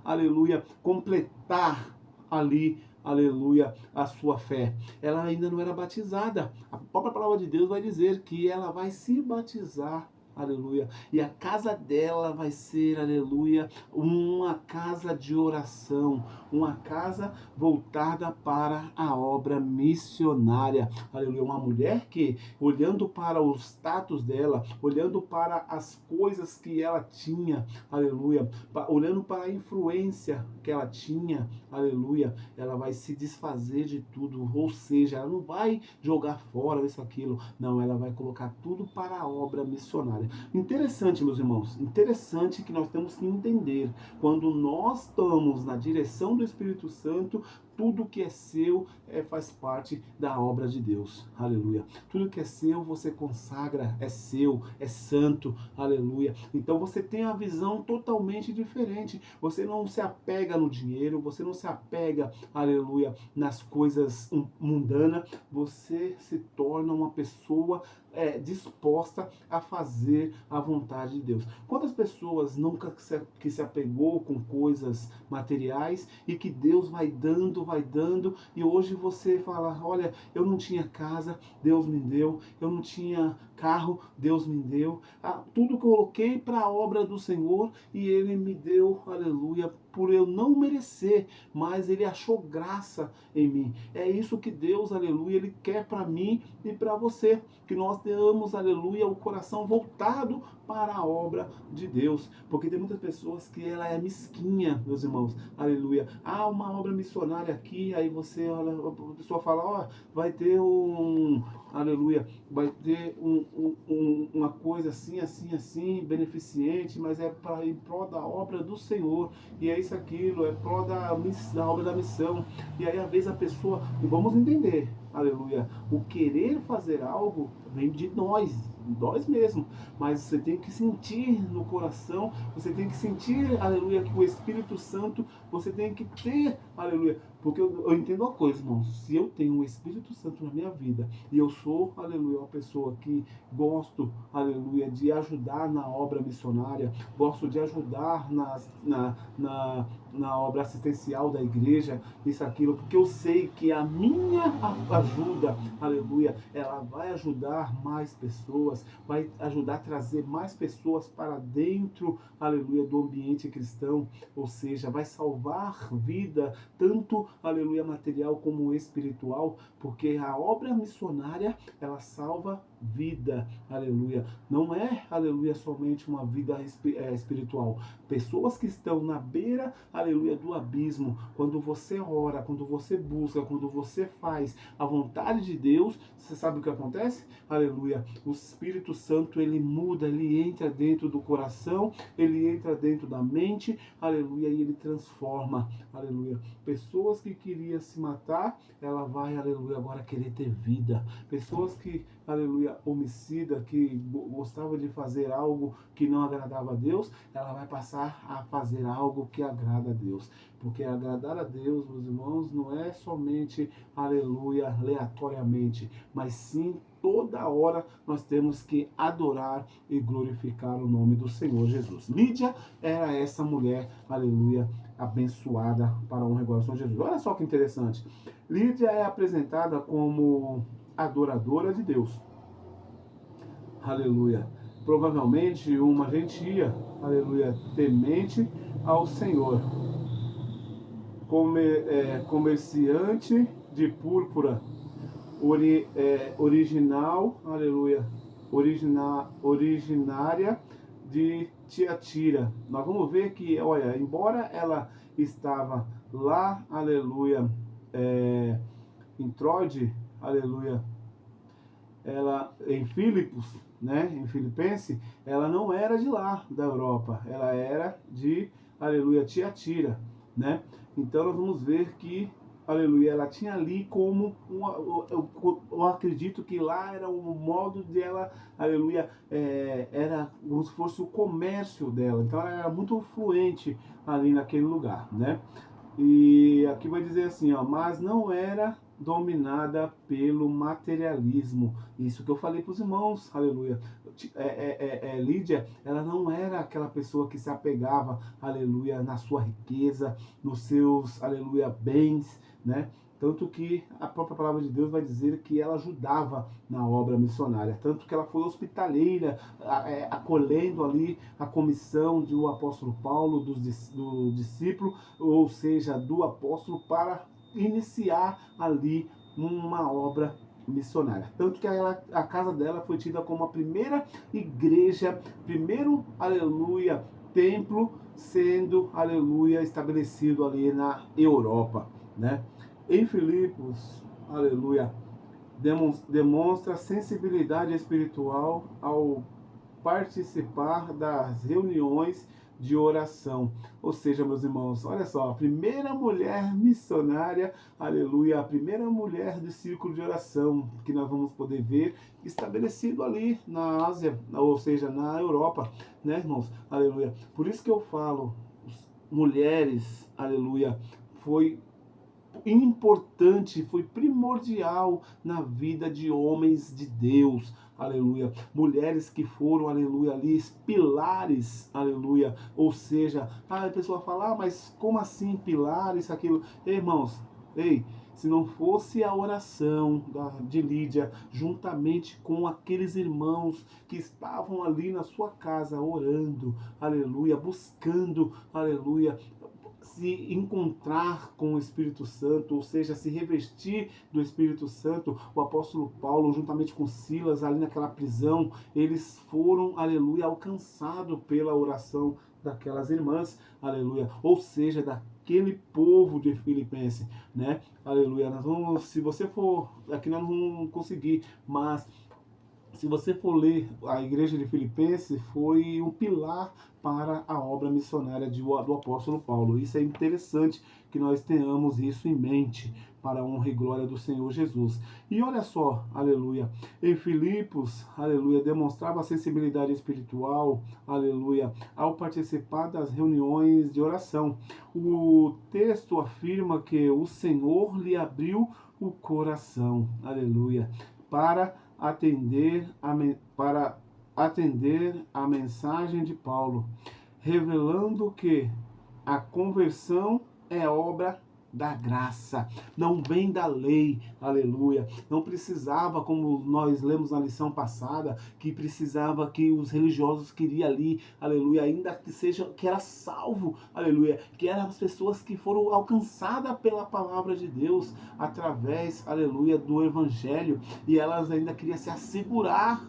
aleluia, completar ali, aleluia, a sua fé. Ela ainda não era batizada. A própria palavra de Deus vai dizer que ela vai se batizar, aleluia, e a casa dela vai ser, aleluia, uma casa de oração, uma casa voltada para a obra missionária, aleluia, uma mulher que, olhando para o status dela, olhando para as coisas que ela tinha, aleluia, olhando para a influência que ela tinha, aleluia, ela vai se desfazer de tudo, ou seja, ela não vai jogar fora isso, aquilo, não, ela vai colocar tudo para a obra missionária. Interessante, meus irmãos, interessante que nós temos que entender, quando nós estamos na direção do Espírito Santo, tudo que é seu faz parte da obra de Deus, aleluia. Tudo que é seu, você consagra, é seu, é santo, aleluia. Então você tem a visão totalmente diferente. Você não se apega no dinheiro, você não se apega, aleluia, nas coisas mundanas. Você se torna uma pessoa disposta a fazer a vontade de Deus. Quantas pessoas nunca se apegou com coisas materiais e que Deus vai dando, e hoje você fala, olha, eu não tinha casa, Deus me deu, eu não tinha carro, Deus me deu, tudo que eu coloquei para a obra do Senhor e Ele me deu, aleluia, por eu não merecer, mas Ele achou graça em mim. É isso que Deus, aleluia, Ele quer para mim e para você, que nós tenhamos, aleluia, o coração voltado para a obra de Deus, porque tem muitas pessoas que ela é mesquinha, meus irmãos, aleluia, uma obra missionária aqui, aí você, olha, a pessoa fala, ó, vai ter aleluia, vai ter uma coisa assim, beneficente, mas é para em prol da obra do Senhor, e é isso, aquilo, é prol da obra da missão, e aí às vezes a pessoa, e vamos entender, aleluia, o querer fazer algo vem de nós mesmo, mas você tem que sentir no coração, você tem que sentir, aleluia, que o Espírito Santo, você tem que ter, aleluia, porque eu entendo uma coisa, irmão, se eu tenho o Espírito Santo na minha vida, e eu sou, aleluia, uma pessoa que gosto, aleluia, de ajudar na obra missionária, gosto de ajudar na obra assistencial da igreja, isso, aquilo, porque eu sei que a minha ajuda, aleluia, ela vai ajudar mais pessoas, vai ajudar a trazer mais pessoas para dentro, aleluia, do ambiente cristão, ou seja, vai salvar vida, tanto, aleluia, material como espiritual, porque a obra missionária, ela salva vida, aleluia, não é, aleluia, somente uma vida espiritual, pessoas que estão na beira, aleluia, do abismo, quando você ora, quando você busca, quando você faz a vontade de Deus, você sabe o que acontece? Aleluia, o Espírito Santo, ele muda, ele entra dentro do coração, ele entra dentro da mente, aleluia, e ele transforma, aleluia, pessoas que queriam se matar, ela vai, aleluia, agora querer ter vida, pessoas que, aleluia, homicida, que gostava de fazer algo que não agradava a Deus, ela vai passar a fazer algo que agrada a Deus. Porque agradar a Deus, meus irmãos, não é somente, aleluia, aleatoriamente, mas sim toda hora nós temos que adorar e glorificar o nome do Senhor Jesus. Lídia era essa mulher, aleluia, abençoada para a honra e glória do Senhor Jesus. Olha só que interessante. Lídia é apresentada como adoradora de Deus. Aleluia. Provavelmente uma gentia, aleluia, temente ao Senhor. Comerciante de púrpura, original, aleluia, originária de Tiatira. Nós vamos ver que, olha, embora ela estava lá, aleluia, em Troade, aleluia, ela em Filipos, né, em Filipense, ela não era de lá da Europa, ela era de, aleluia, Tiatira, né? Então nós vamos ver que, aleluia, ela tinha ali como eu acredito que lá era o modo dela, aleluia, era como se fosse o comércio dela. Então ela era muito fluente ali naquele lugar, né? E aqui vai dizer assim, ó, mas não era dominada pelo materialismo. Isso que eu falei para os irmãos, aleluia. Lídia, ela não era aquela pessoa que se apegava, aleluia, na sua riqueza, nos seus, aleluia, bens, né? Tanto que a própria palavra de Deus vai dizer que ela ajudava na obra missionária. Tanto que ela foi hospitaleira, acolhendo ali a comissão do apóstolo Paulo, do discípulo, ou seja, do apóstolo, para iniciar ali uma obra missionária. Tanto que a casa dela foi tida como a primeira igreja, primeiro, aleluia, templo sendo, aleluia, estabelecido ali na Europa, né? Em Filipos, aleluia, demonstra sensibilidade espiritual ao participar das reuniões de oração. Ou seja, meus irmãos, olha só, a primeira mulher missionária, aleluia, a primeira mulher do círculo de oração que nós vamos poder ver estabelecido ali na Ásia, ou seja, na Europa, né, irmãos? Aleluia. Por isso que eu falo, mulheres, aleluia, foi importante, foi primordial na vida de homens de Deus, aleluia, mulheres que foram, aleluia, ali, pilares, aleluia, ou seja, a pessoa fala, mas como assim pilares, aquilo, ei, irmãos, ei, se não fosse a oração de Lídia, juntamente com aqueles irmãos que estavam ali na sua casa, orando, aleluia, buscando, aleluia, se encontrar com o Espírito Santo, ou seja, se revestir do Espírito Santo, o apóstolo Paulo, juntamente com Silas, ali naquela prisão, eles foram, aleluia, alcançados pela oração daquelas irmãs, aleluia, ou seja, daquele povo de Filipenses, né, aleluia. Nós vamos, se você for, aqui nós não vamos conseguir, mas se você for ler, a igreja de Filipenses foi um pilar para a obra missionária do apóstolo Paulo. Isso é interessante que nós tenhamos isso em mente para a honra e glória do Senhor Jesus. E olha só, aleluia, em Filipos, aleluia, demonstrava sensibilidade espiritual, aleluia, ao participar das reuniões de oração. O texto afirma que o Senhor lhe abriu o coração, aleluia, para atender a mensagem de Paulo, revelando que a conversão é obra da graça, não vem da lei, aleluia. Não precisava, como nós lemos na lição passada, que precisava que os religiosos queriam ali, aleluia, ainda que seja, que era salvo, aleluia, que eram as pessoas que foram alcançadas pela palavra de Deus, através, aleluia, do evangelho, e elas ainda queriam se assegurar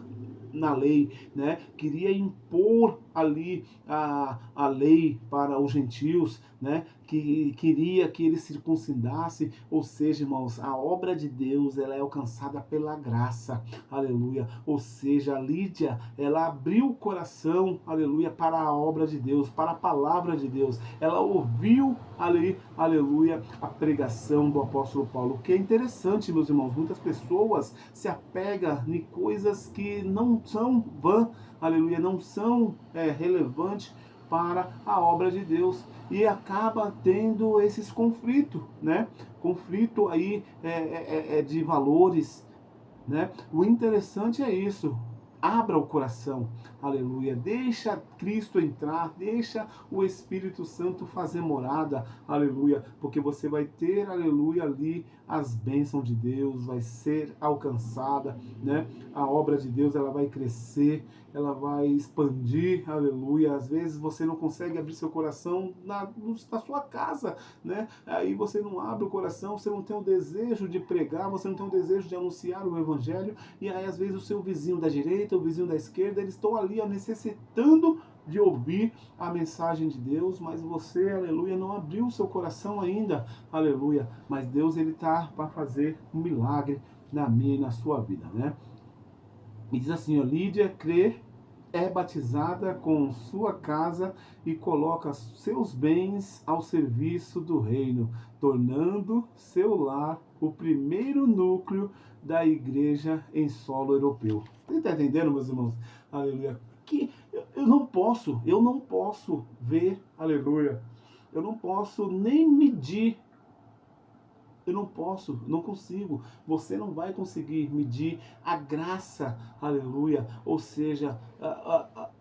na lei, né? Queria impor, ali a lei para os gentios, né? Que queria que eles circuncidassem, ou seja, irmãos, a obra de Deus, ela é alcançada pela graça, aleluia, ou seja, a Lídia, ela abriu o coração, aleluia, para a obra de Deus, para a palavra de Deus, ela ouviu ali, aleluia, a pregação do apóstolo Paulo, o que é interessante, meus irmãos, muitas pessoas se apegam em coisas que não são vã, aleluia, não são relevantes para a obra de Deus e acaba tendo esses conflitos, né? Conflito aí de valores, né? O interessante é isso. Abra o coração, aleluia. Deixa Cristo entrar, deixa o Espírito Santo fazer morada, aleluia. Porque você vai ter, aleluia, ali as bênçãos de Deus, vai ser alcançada, né? A obra de Deus, ela vai crescer, ela vai expandir, aleluia. Às vezes você não consegue abrir seu coração na sua casa, né? Aí você não abre o coração, você não tem o desejo de pregar, você não tem o desejo de anunciar o Evangelho, e aí às vezes o seu vizinho da direita, o vizinho da esquerda, eles estão ali necessitando de ouvir a mensagem de Deus, mas você, aleluia, não abriu o seu coração ainda, aleluia. Mas Deus, ele está para fazer um milagre na minha e na sua vida, né? E diz assim, ó, Lídia crê, é batizada com sua casa e coloca seus bens ao serviço do reino, tornando seu lar o primeiro núcleo da igreja em solo europeu. Você está entendendo, meus irmãos? Aleluia. Que eu não posso ver, aleluia. Eu não posso nem medir. Eu não consigo. Você não vai conseguir medir a graça, aleluia, ou seja,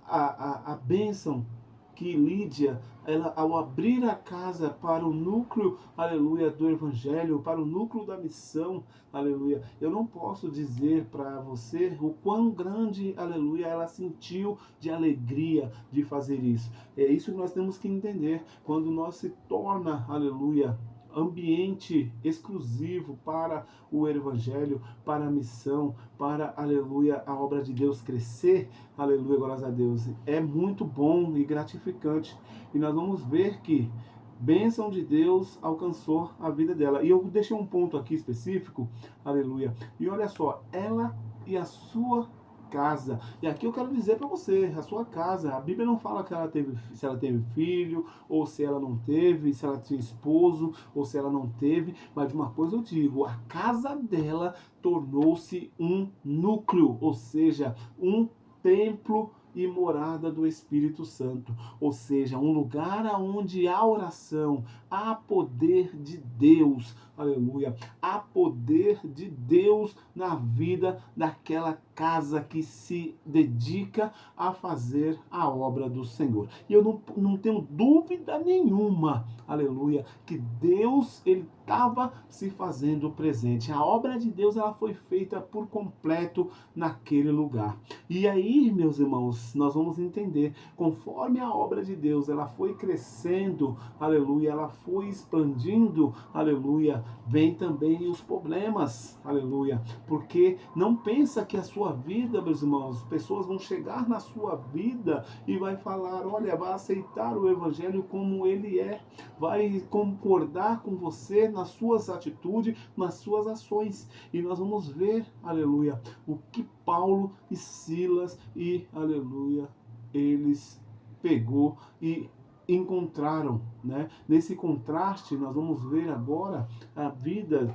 a bênção que Lídia, ela, ao abrir a casa para o núcleo, aleluia, do Evangelho, para o núcleo da missão, aleluia, eu não posso dizer para você o quão grande, aleluia, ela sentiu de alegria de fazer isso. É isso que nós temos que entender. Quando nós se torna, aleluia, ambiente exclusivo para o Evangelho, para a missão, para, aleluia, a obra de Deus crescer, aleluia, glórias a Deus. É muito bom e gratificante. E nós vamos ver que bênção de Deus alcançou a vida dela. E eu deixei um ponto aqui específico, aleluia. E olha só, ela e a sua casa. E aqui eu quero dizer para você, a sua casa. A Bíblia não fala que ela teve, se ela teve filho, ou se ela não teve, se ela tinha esposo, ou se ela não teve. Mas uma coisa eu digo, a casa dela tornou-se um núcleo, ou seja, um templo e morada do Espírito Santo, ou seja, um lugar onde há oração, há poder de Deus, aleluia, há poder de Deus na vida daquela casa que se dedica a fazer a obra do Senhor. E eu não tenho dúvida nenhuma, aleluia, que Deus, ele estava se fazendo presente. A obra de Deus, ela foi feita por completo naquele lugar. E aí, meus irmãos, nós vamos entender, conforme a obra de Deus, ela foi crescendo, aleluia, ela foi expandindo, aleluia, vem também os problemas, aleluia, porque não pensa que a sua vida, meus irmãos, pessoas vão chegar na sua vida e vai falar, olha, vai aceitar o Evangelho como ele é, vai concordar com você nas suas atitudes, nas suas ações, e nós vamos ver, aleluia, o que Paulo e Silas e, aleluia, eles pegou e encontraram, né? Nesse contraste, nós vamos ver agora a vida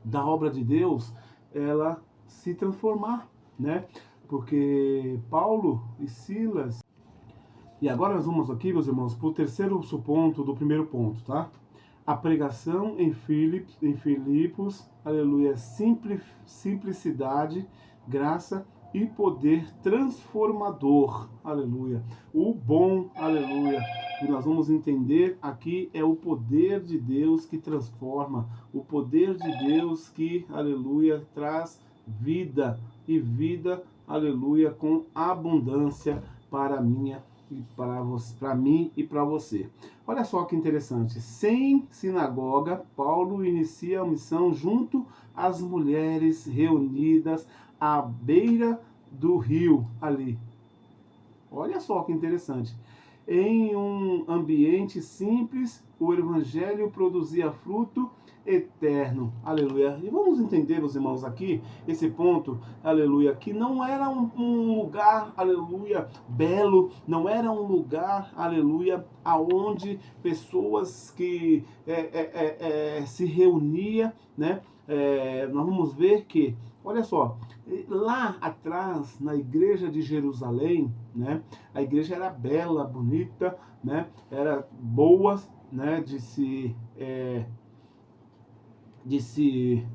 da obra de Deus, ela se transformar, né? Porque Paulo e Silas... E agora nós vamos aqui, meus irmãos, para o terceiro ponto do primeiro ponto, tá? A pregação em Filipos, aleluia, simplicidade, graça e poder transformador, aleluia. O bom, aleluia. E nós vamos entender aqui é o poder de Deus que transforma, o poder de Deus que, aleluia, traz vida e vida, aleluia, com abundância para a minha para mim e para você. Olha só que interessante. Sem sinagoga, Paulo inicia a missão junto às mulheres reunidas à beira do rio ali. Olha só que interessante. Em um ambiente simples, o evangelho produzia fruto eterno. Aleluia. E vamos entender, meus irmãos, aqui, esse ponto, aleluia, que não era um lugar, aleluia, belo, não era um lugar, aleluia, aonde pessoas que se reunia, né? Nós vamos ver que, olha só, lá atrás, na igreja de Jerusalém, né? A igreja era bela, bonita, né? Era boa, né? De se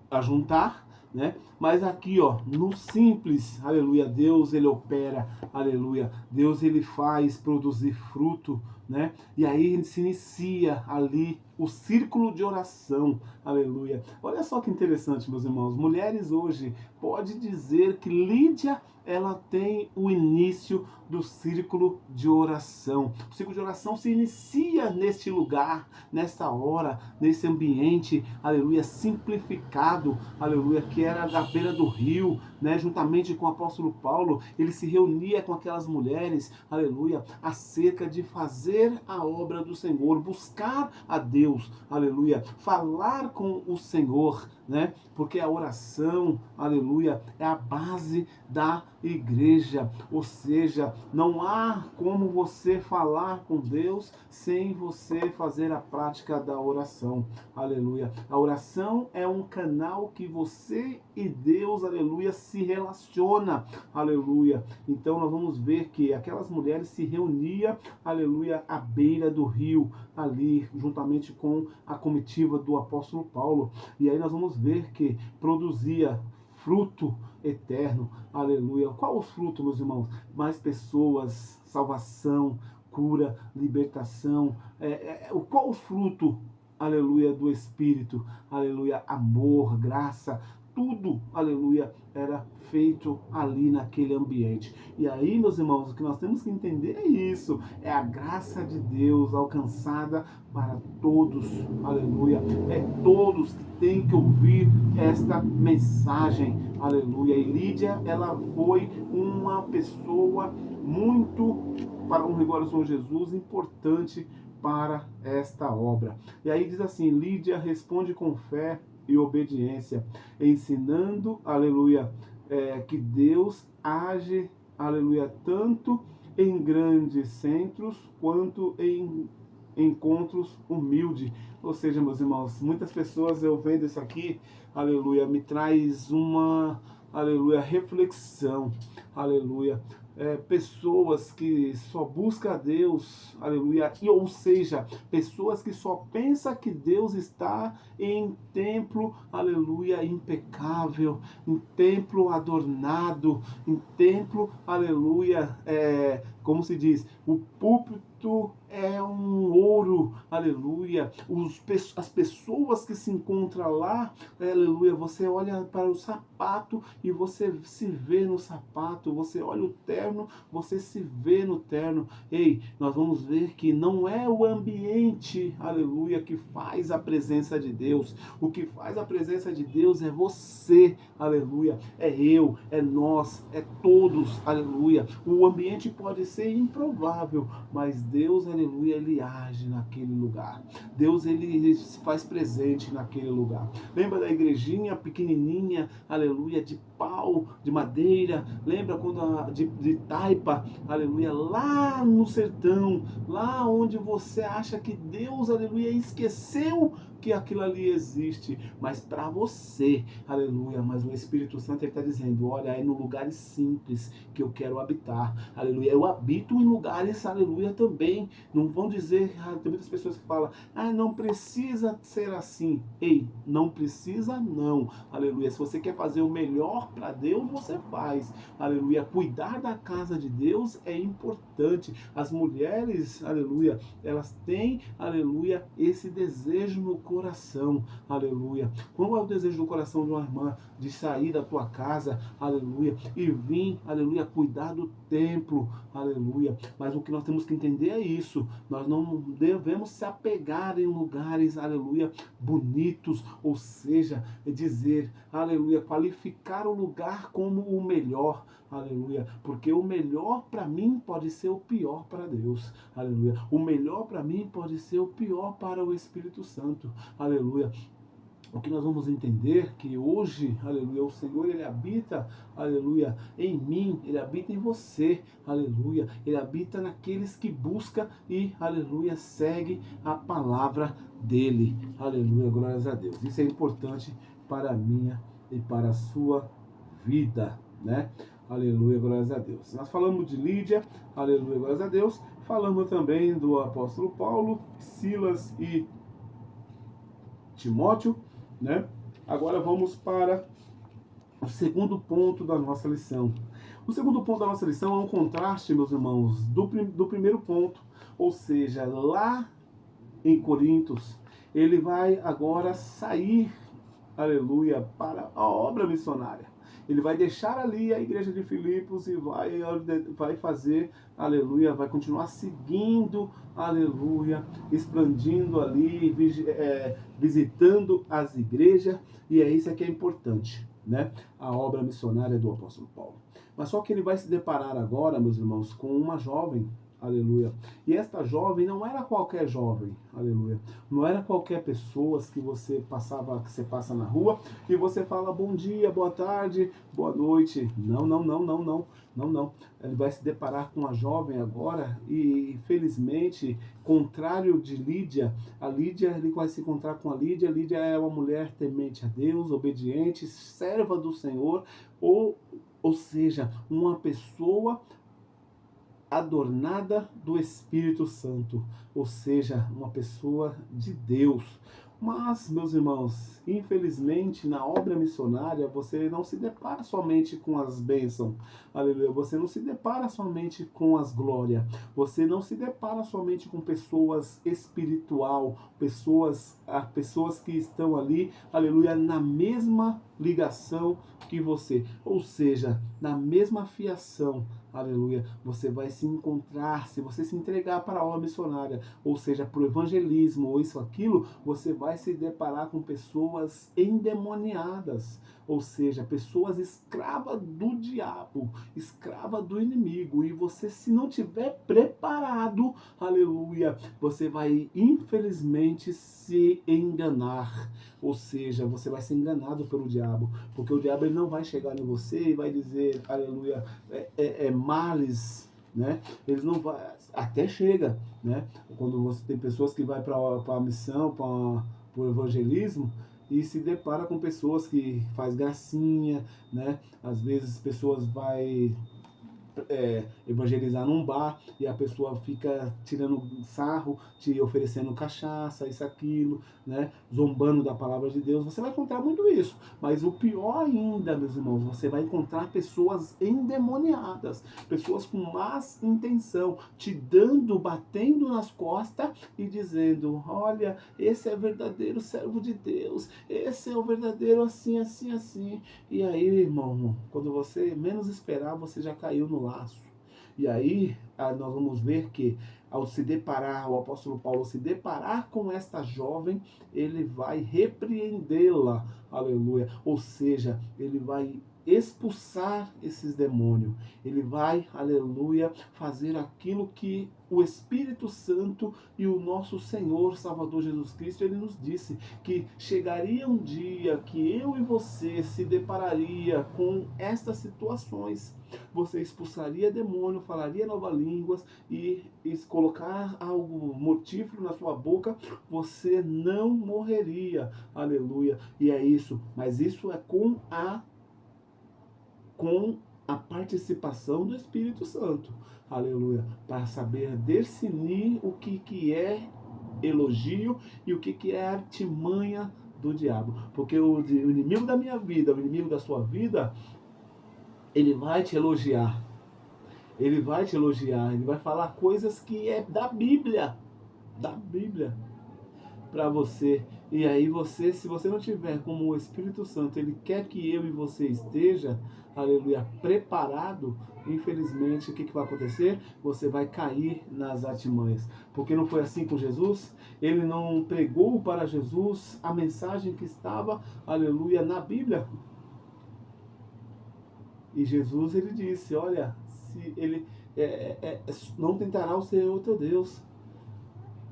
ajuntar, né? Mas aqui, ó, no simples, aleluia, Deus ele opera, aleluia, Deus ele faz produzir fruto, né? E aí se inicia ali o círculo de oração, aleluia. Olha só que interessante, meus irmãos, mulheres hoje pode dizer que Lídia ela tem o início do círculo de oração. O círculo de oração se inicia neste lugar, nesta hora, nesse ambiente, aleluia, simplificado, aleluia, que era da beira do rio, né, juntamente com o apóstolo Paulo, ele se reunia com aquelas mulheres, aleluia, acerca de fazer a obra do Senhor, buscar a Deus, aleluia, falar com o Senhor, né, porque a oração, aleluia, é a base da igreja, ou seja, não há como você falar com Deus sem você fazer a prática da oração, aleluia. A oração é um canal que você e Deus, aleluia, se relaciona, aleluia. Então nós vamos ver que aquelas mulheres se reuniam, aleluia, à beira do rio, ali, juntamente com a comitiva do apóstolo Paulo. E aí nós vamos ver que produzia fruto eterno, aleluia. Qual o fruto, meus irmãos? Mais pessoas, salvação, cura, libertação. Qual o fruto, aleluia, do Espírito? Aleluia, amor, graça, tudo, aleluia, era feito ali naquele ambiente. E aí, meus irmãos, o que nós temos que entender é isso, é a graça de Deus alcançada para todos, aleluia, é todos que têm que ouvir esta mensagem, aleluia. E Lídia, ela foi uma pessoa muito, para um rigor ao Senhor Jesus, importante para esta obra. E aí diz assim, Lídia responde com fé e obediência, ensinando, aleluia, que Deus age, aleluia, tanto em grandes centros quanto em encontros humildes. Ou seja, meus irmãos, muitas pessoas, eu vendo isso aqui, aleluia, me traz uma, aleluia, reflexão, aleluia. Pessoas que só buscam a Deus, aleluia, ou seja, pessoas que só pensam que Deus está em templo, aleluia, impecável, em templo adornado, em templo, aleluia, como se diz, o púlpito é um ouro, aleluia, as pessoas que se encontram lá, aleluia, você olha para o sapato e você se vê no sapato, você olha o terno, você se vê no terno. Ei, nós vamos ver que não é o ambiente, aleluia, que faz a presença de Deus. O que faz a presença de Deus é você, aleluia, é eu, é nós, é todos, aleluia. O ambiente pode ser improvável, mas Deus, aleluia, ele age naquele lugar. Deus, ele se faz presente naquele lugar. Lembra da igrejinha pequenininha, aleluia, de pau, de madeira? Lembra quando de taipa, aleluia, lá no sertão, lá onde você acha que Deus, aleluia, esqueceu que aquilo ali existe, mas para você, aleluia, mas o Espírito Santo está dizendo, olha, é no lugares simples que eu quero habitar, aleluia, eu habito em lugares, aleluia, também, não vão dizer, tem muitas pessoas que falam, não precisa ser assim, ei, não precisa não, aleluia, se você quer fazer o melhor para Deus, você faz, aleluia, cuidar da casa de Deus é importante, as mulheres, aleluia, elas têm, aleluia, esse desejo no coração, aleluia. Qual é o desejo do coração de uma irmã? De sair da tua casa, aleluia, e vir, aleluia, cuidar do templo, aleluia. Mas o que nós temos que entender é isso, nós não devemos se apegar em lugares, aleluia, bonitos, ou seja, dizer, aleluia, qualificar o lugar como o melhor, aleluia, porque o melhor para mim pode ser o pior para Deus, aleluia, o melhor para mim pode ser o pior para o Espírito Santo, aleluia. O que nós vamos entender que hoje, aleluia, o Senhor, ele habita, aleluia, em mim, ele habita em você, aleluia, ele habita naqueles que buscam e, aleluia, segue a palavra dele, aleluia, glórias a Deus. Isso é importante para a minha e para a sua vida, né? Aleluia, glórias a Deus. Nós falamos de Lídia, aleluia, glórias a Deus, falamos também do apóstolo Paulo, Silas e Timóteo, né? Agora vamos para o segundo ponto da nossa lição. O segundo ponto da nossa lição é um contraste, meus irmãos, do primeiro ponto. Ou seja, lá em Coríntios, ele vai agora sair, aleluia, para a obra missionária. Ele vai deixar ali a igreja de Filipos e vai fazer, aleluia, vai continuar seguindo, aleluia, expandindo ali, visitando as igrejas, e é isso que é importante, né? A obra missionária do apóstolo Paulo. Mas só que ele vai se deparar agora, meus irmãos, com uma jovem, aleluia. E esta jovem não era qualquer jovem, aleluia. Não era qualquer pessoa que você passa na rua e você fala bom dia, boa tarde, boa noite. Não, não, não, não, não, não, não. Ele vai se deparar com uma jovem agora e, infelizmente, contrário de Lídia, ele vai se encontrar com a Lídia. Lídia é uma mulher temente a Deus, obediente, serva do Senhor, ou seja, uma pessoa adornada do Espírito Santo, ou seja, uma pessoa de Deus. Mas, meus irmãos, infelizmente, na obra missionária, você não se depara somente com as bênçãos, aleluia, você não se depara somente com as glórias, você não se depara somente com pessoas espiritual, pessoas que estão ali, aleluia, na mesma ligação que você, ou seja, na mesma fiação, aleluia, você vai se encontrar, se você se entregar para a obra missionária, ou seja, para o evangelismo, ou isso, aquilo, você vai se deparar com pessoas endemoniadas, ou seja, pessoas escravas do diabo, escravas do inimigo, e você, se não tiver preparado, aleluia, você vai, infelizmente, se enganar, ou seja, você vai ser enganado pelo diabo, porque o diabo ele não vai chegar em você e vai dizer, aleluia, males, né? Eles não vai, até chega, né? Quando você tem pessoas que vai para a missão, para o evangelismo e se depara com pessoas que faz gracinha, né? Às vezes pessoas vai evangelizar num bar e a pessoa fica tirando sarro, te oferecendo cachaça, isso, aquilo, né? Zombando da palavra de Deus. Você vai encontrar muito isso. Mas o pior ainda, meus irmãos, você vai encontrar pessoas endemoniadas, pessoas com más intenção, te batendo nas costas e dizendo, olha, esse é o verdadeiro servo de Deus, esse é o verdadeiro assim, assim, assim. E aí, irmão, quando você menos esperar, você já caiu no laço. E aí, nós vamos ver que, ao se deparar, o apóstolo Paulo se deparar com esta jovem, ele vai repreendê-la, aleluia. Ou seja, ele vai expulsar esses demônios. Ele vai, aleluia, fazer aquilo que o Espírito Santo e o nosso Senhor Salvador Jesus Cristo, ele nos disse, que chegaria um dia que eu e você se depararia com estas situações. Você expulsaria demônio, falaria novas línguas e colocar algo mortífero na sua boca, você não morreria, aleluia. E é isso, mas isso é com a participação do Espírito Santo, aleluia, para saber discernir o que é elogio e o que é artimanha do diabo, porque o inimigo da minha vida, o inimigo da sua vida, ele vai te elogiar, ele vai falar coisas que é da Bíblia, para você. E aí você, se você não tiver como o Espírito Santo, ele quer que eu e você esteja, aleluia, preparado, infelizmente, o que vai acontecer? Você vai cair nas artimanhas. Porque não foi assim com Jesus? Ele não pregou para Jesus a mensagem que estava, aleluia, na Bíblia? E Jesus, ele disse, olha, se ele não tentará o Senhor teu Deus.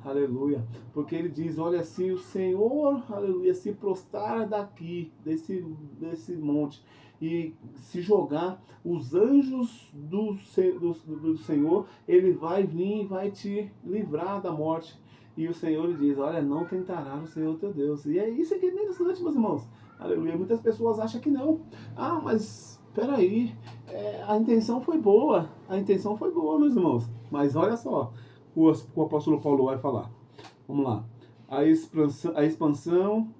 Aleluia. Porque ele diz, olha, se o Senhor, aleluia, se prostrar daqui, desse monte, e se jogar, os anjos do Senhor, ele vai vir e vai te livrar da morte. E o Senhor lhe diz, olha, não tentará o Senhor teu Deus. E é isso que é interessante, meus irmãos. Aleluia. Muitas pessoas acham que não. Ah, mas peraí, a intenção foi boa. A intenção foi boa, meus irmãos. Mas olha só, o apóstolo Paulo vai falar. Vamos lá. A expansão,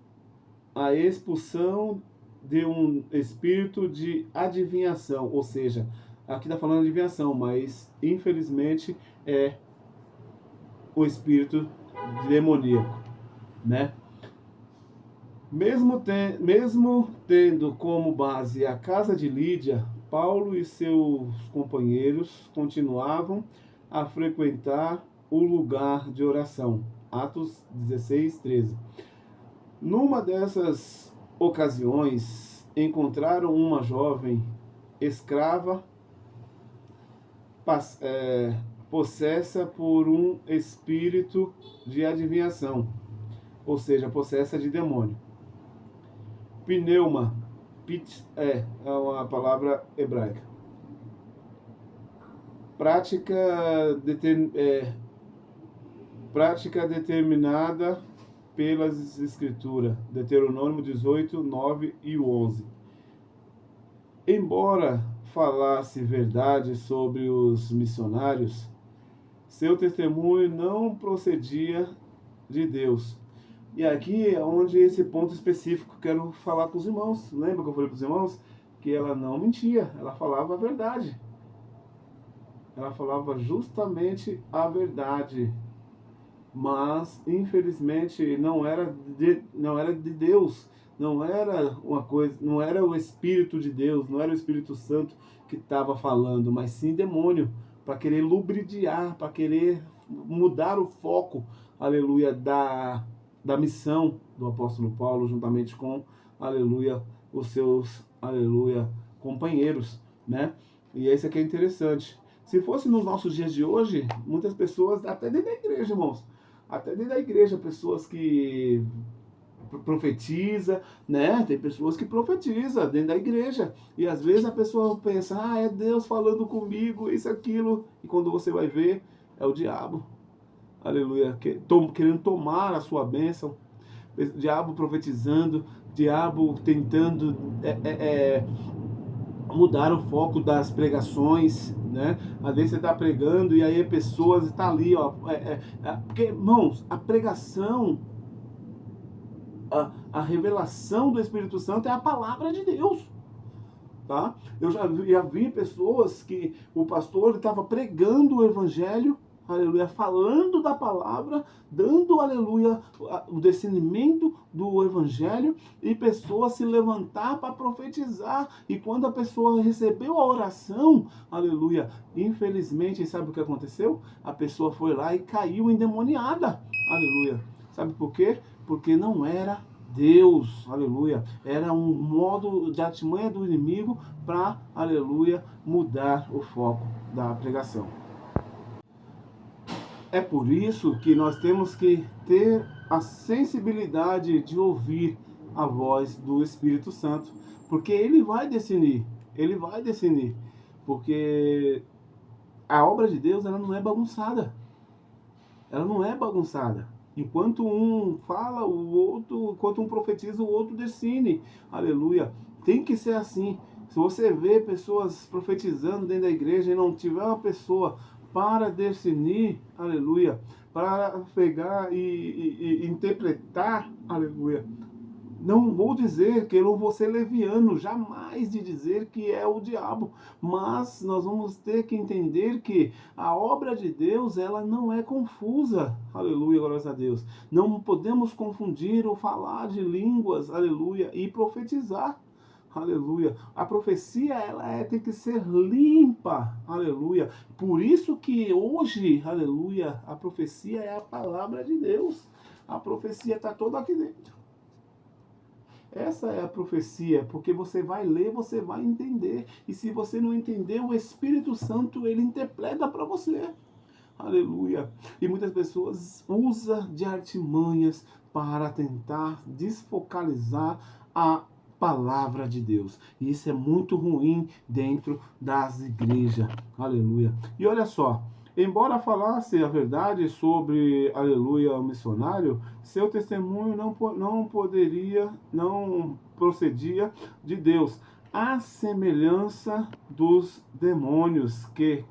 a expulsão de um espírito de adivinhação. Ou seja, aqui está falando de adivinhação, mas infelizmente é o espírito demoníaco, né? Mesmo tendo como base a casa de Lídia, Paulo e seus companheiros continuavam a frequentar o lugar de oração. Atos 16, 13. Numa dessas ocasiões, encontraram uma jovem escrava possessa por um espírito de adivinhação, ou seja, possessa de demônio. Pneuma, é uma palavra hebraica. Prática determinada pelas Escrituras, Deuteronômio 18, 9 e 11. Embora falasse verdade sobre os missionários, seu testemunho não procedia de Deus. E aqui é onde esse ponto específico que eu quero falar com os irmãos. Lembra que eu falei para os irmãos? Que ela não mentia, ela falava a verdade. Ela falava justamente a verdade. Mas, infelizmente, não era de Deus. Não era uma coisa, não era o Espírito de Deus, não era o Espírito Santo que estava falando, mas sim demônio, para querer lubridiar, para querer mudar o foco, aleluia, da missão do apóstolo Paulo, juntamente com, aleluia, os seus, aleluia, companheiros, né? E isso aqui é interessante. Se fosse nos nossos dias de hoje, muitas pessoas, até dentro da igreja, irmãos, até dentro da igreja, pessoas que profetiza, né? Tem pessoas que profetizam dentro da igreja. E às vezes a pessoa pensa, é Deus falando comigo, isso, aquilo. E quando você vai ver, é o diabo. Aleluia. Querendo tomar a sua bênção. Diabo profetizando, diabo tentando mudar o foco das pregações, né? Às vezes você está pregando e aí pessoas estão ali, ó. Porque, irmãos, a pregação, a revelação do Espírito Santo é a palavra de Deus, tá? Eu já vi pessoas que o pastor estava pregando o evangelho, aleluia, falando da palavra, dando, aleluia, o discernimento do evangelho, e pessoas se levantar para profetizar, e quando a pessoa recebeu a oração, aleluia, infelizmente, sabe o que aconteceu? A pessoa foi lá e caiu endemoniada, aleluia. Sabe por quê? Porque não era Deus, aleluia. Era um modo de artimanha do inimigo para, aleluia, mudar o foco da pregação. É por isso que nós temos que ter a sensibilidade de ouvir a voz do Espírito Santo, porque ele vai decidir, porque a obra de Deus, ela não é bagunçada. Ela não é bagunçada. Enquanto um fala, enquanto um profetiza, o outro decide. Aleluia. Tem que ser assim. Se você vê pessoas profetizando dentro da igreja e não tiver uma pessoa para discernir, aleluia, para pegar e interpretar, aleluia. Não vou dizer que eu não vou ser leviano, jamais de dizer que é o diabo, mas nós vamos ter que entender que a obra de Deus, ela não é confusa, aleluia, glórias a Deus. Não podemos confundir ou falar de línguas, aleluia, e profetizar. Aleluia. A profecia, ela tem que ser limpa. Aleluia. Por isso que hoje, aleluia, a profecia é a palavra de Deus. A profecia está toda aqui dentro. Essa é a profecia, porque você vai ler, você vai entender. E se você não entender, o Espírito Santo, ele interpreta para você. Aleluia. E muitas pessoas usam de artimanhas para tentar desfocalizar a palavra de Deus. E isso é muito ruim dentro das igrejas. Aleluia. E olha só, embora falasse a verdade sobre, aleluia, o missionário, seu testemunho não procedia de Deus. A semelhança dos demônios que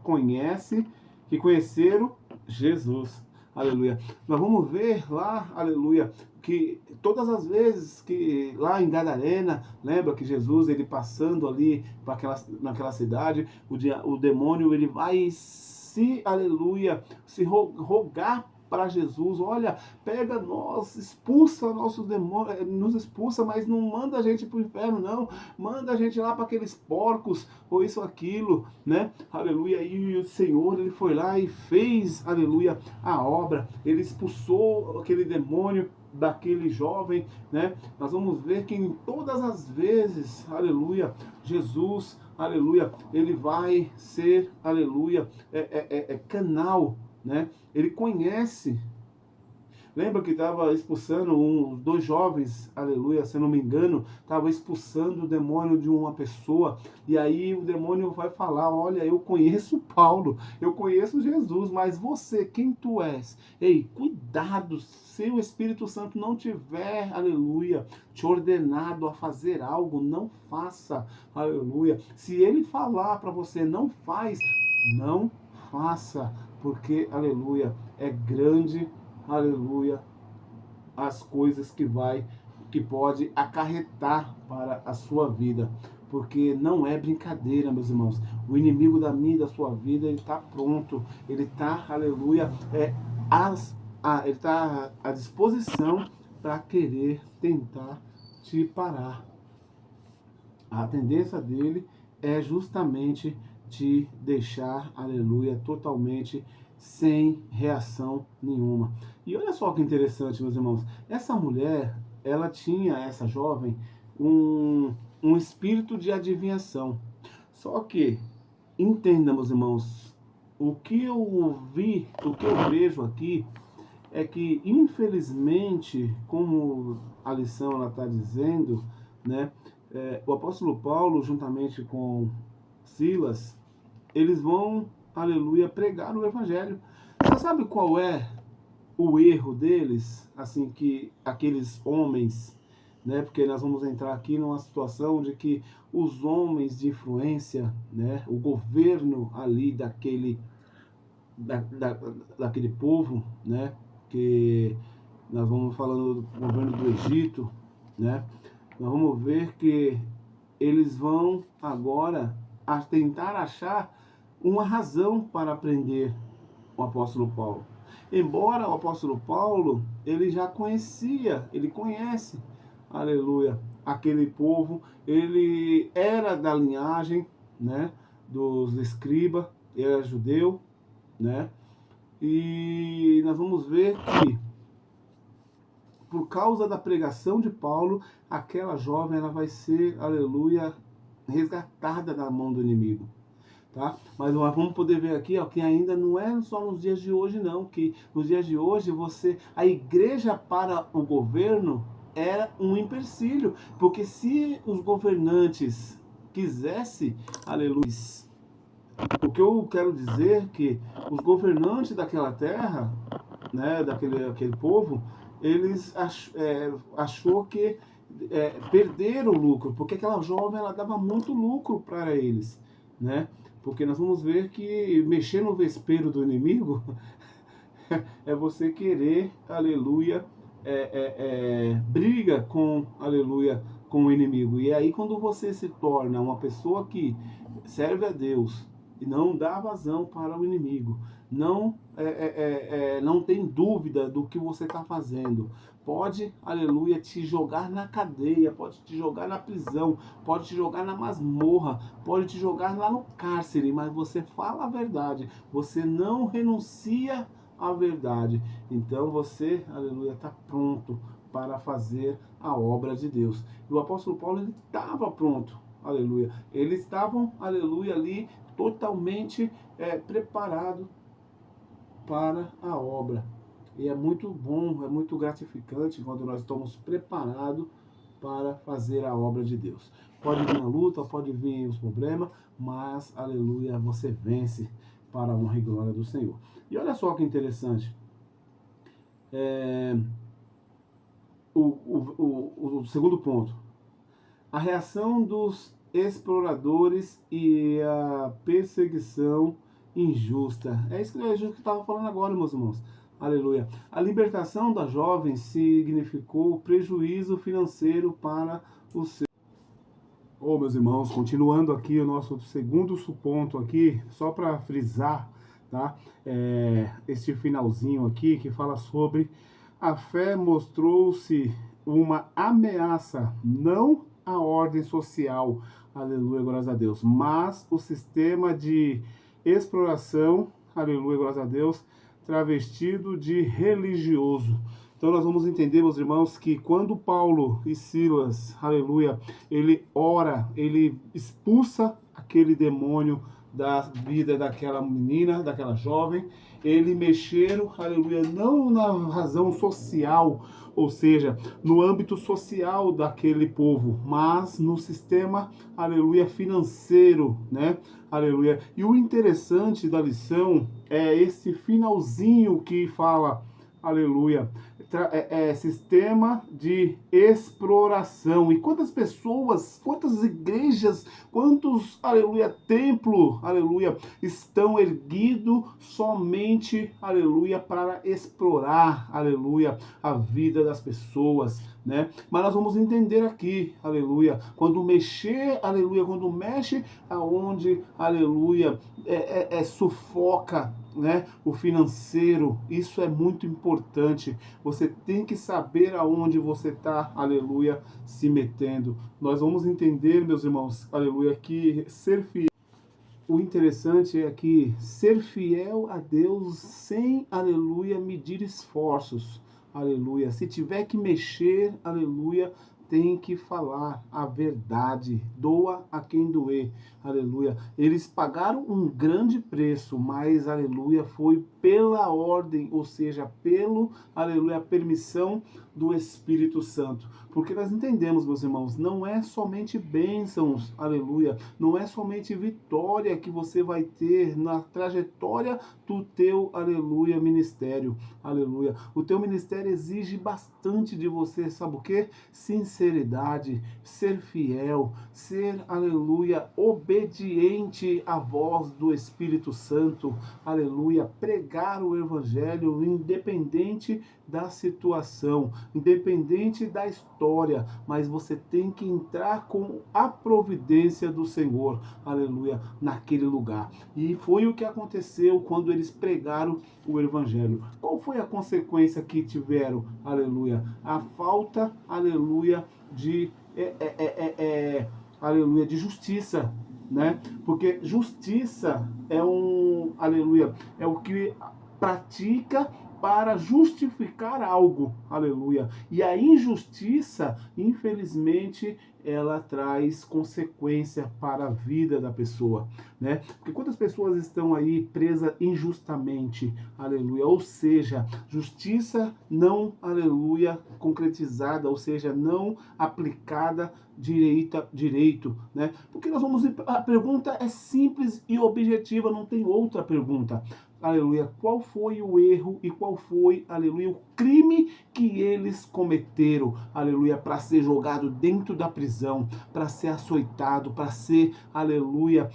conheceram Jesus. Aleluia. Nós vamos ver lá, aleluia, que todas as vezes que lá em Gadarena, lembra que Jesus, ele passando ali naquela cidade, o demônio, ele vai aleluia, se rogar para Jesus, olha, pega nós, expulsa nossos demônios, nos expulsa, mas não manda a gente para o inferno, não, manda a gente lá para aqueles porcos, ou isso, aquilo, né, aleluia, e o Senhor, ele foi lá e fez, aleluia, a obra, ele expulsou aquele demônio daquele jovem, né, nós vamos ver que em todas as vezes, aleluia, Jesus, aleluia, ele vai ser, aleluia, canal, né? Ele conhece. Lembra que estava expulsando dois jovens, aleluia, se eu não me engano, estava expulsando o demônio de uma pessoa, e aí o demônio vai falar, olha, eu conheço Paulo, eu conheço Jesus, mas você, quem tu és? Ei, cuidado, se o Espírito Santo não tiver, aleluia, te ordenado a fazer algo, não faça, aleluia. Se ele falar para você, não faz, não faça, porque, aleluia, é grande, aleluia, as coisas que pode acarretar para a sua vida, porque não é brincadeira, meus irmãos. O inimigo da minha e da sua vida, ele está pronto, ele está, aleluia, ele está à disposição para querer tentar te parar. A tendência dele é justamente te deixar, aleluia, totalmente sem reação nenhuma. E olha só que interessante, meus irmãos. Essa mulher, essa jovem, um espírito de adivinhação. Só que, entenda, meus irmãos, o que eu vejo aqui é que, infelizmente, como a lição está dizendo, né, o apóstolo Paulo, juntamente com Silas, eles vão, aleluia, pregar o evangelho. Você sabe qual é o erro deles? Assim, que aqueles homens, né? Porque nós vamos entrar aqui numa situação de que os homens de influência, né? O governo ali daquele povo, né? Que nós vamos falando do governo do Egito, né? Nós vamos ver que eles vão agora a tentar achar uma razão para prender o apóstolo Paulo. Embora o apóstolo Paulo, ele já conhecia, ele conhece, aleluia, aquele povo, ele era da linhagem, né, dos escribas, ele era judeu, né, e nós vamos ver que por causa da pregação de Paulo, aquela jovem, ela vai ser, aleluia, resgatada da mão do inimigo. Tá? Mas nós vamos poder ver aqui, ó, que ainda não é só nos dias de hoje, não. Que nos dias de hoje, a igreja para o governo era um empecilho. Porque se os governantes quisessem, aleluia, o que eu quero dizer é que os governantes daquela terra, né, daquele povo, eles achou que perderam o lucro, porque aquela jovem, ela dava muito lucro para eles, né? Porque nós vamos ver que mexer no vespeiro do inimigo é você querer, aleluia, briga com, aleluia, com o inimigo. E aí quando você se torna uma pessoa que serve a Deus e não dá vazão para o inimigo, não tem dúvida do que você está fazendo, pode, aleluia, te jogar na cadeia, pode te jogar na prisão, pode te jogar na masmorra, pode te jogar lá no cárcere, mas você fala a verdade, você não renuncia à verdade. Então você, aleluia, está pronto para fazer a obra de Deus. E o apóstolo Paulo, ele estava pronto, aleluia. Eles estavam, aleluia, ali totalmente preparado para a obra. E é muito bom, é muito gratificante quando nós estamos preparados para fazer a obra de Deus. Pode vir a luta, pode vir os problemas, mas, aleluia, você vence para a honra e glória do Senhor. E olha só que interessante. O segundo ponto. A reação dos exploradores e a perseguição injusta. É isso que a gente estava falando agora, meus irmãos. Aleluia. A libertação da jovem significou prejuízo financeiro para o seu. Oh, meus irmãos, continuando aqui o nosso segundo ponto aqui, só para frisar, tá? Este finalzinho aqui que fala sobre a fé mostrou-se uma ameaça, não a ordem social, aleluia, graças a Deus, mas o sistema de exploração, aleluia, graças a Deus, travestido de religioso. Então nós vamos entender, meus irmãos, que quando Paulo e Silas, aleluia, ele ora, ele expulsa aquele demônio da vida daquela menina, daquela jovem, ele mexeram, aleluia, não na razão social, ou seja, no âmbito social daquele povo, mas no sistema, aleluia, financeiro, né? Aleluia. E o interessante da lição é esse finalzinho que fala, aleluia, sistema de exploração. E quantas pessoas, quantas igrejas, quantos, aleluia, templo, aleluia, estão erguidos somente, aleluia, para explorar, aleluia, a vida das pessoas, né? Mas nós vamos entender aqui, aleluia, quando mexer, aleluia, quando mexe aonde, aleluia, sufoca, né, o financeiro, isso é muito importante. Você tem que saber aonde você está, aleluia, se metendo. Nós vamos entender, meus irmãos, aleluia, que ser fiel. O interessante é que ser fiel a Deus sem, aleluia, medir esforços, aleluia. Se tiver que mexer, aleluia, tem que falar a verdade, doa a quem doer, aleluia. Eles pagaram um grande preço, mas, aleluia, foi pela ordem, ou seja, pelo, aleluia, permissão do Espírito Santo. Porque nós entendemos, meus irmãos, não é somente bênçãos, aleluia, não é somente vitória que você vai ter na trajetória do teu, aleluia, ministério, aleluia. O teu ministério exige bastante de você, sabe o quê? Sinceridade, ser fiel, ser, aleluia, obediente à voz do Espírito Santo, aleluia, pregar o Evangelho independente da situação, independente da história, mas você tem que entrar com a providência do Senhor, aleluia, naquele lugar. E foi o que aconteceu quando eles pregaram o Evangelho. Qual foi a consequência que tiveram, aleluia? A falta, aleluia, de aleluia, de justiça, né? Porque justiça é aleluia, é o que pratica para justificar algo, aleluia. E a injustiça, infelizmente, ela traz consequência para a vida da pessoa, né? Porque quantas pessoas estão aí presas injustamente, aleluia, ou seja, justiça não, aleluia, concretizada, ou seja, não aplicada direito, né? Porque a pergunta é simples e objetiva, não tem outra pergunta. Aleluia, qual foi o erro e qual foi, aleluia, o crime que eles cometeram, aleluia, para ser jogado dentro da prisão, para ser açoitado, para ser, aleluia,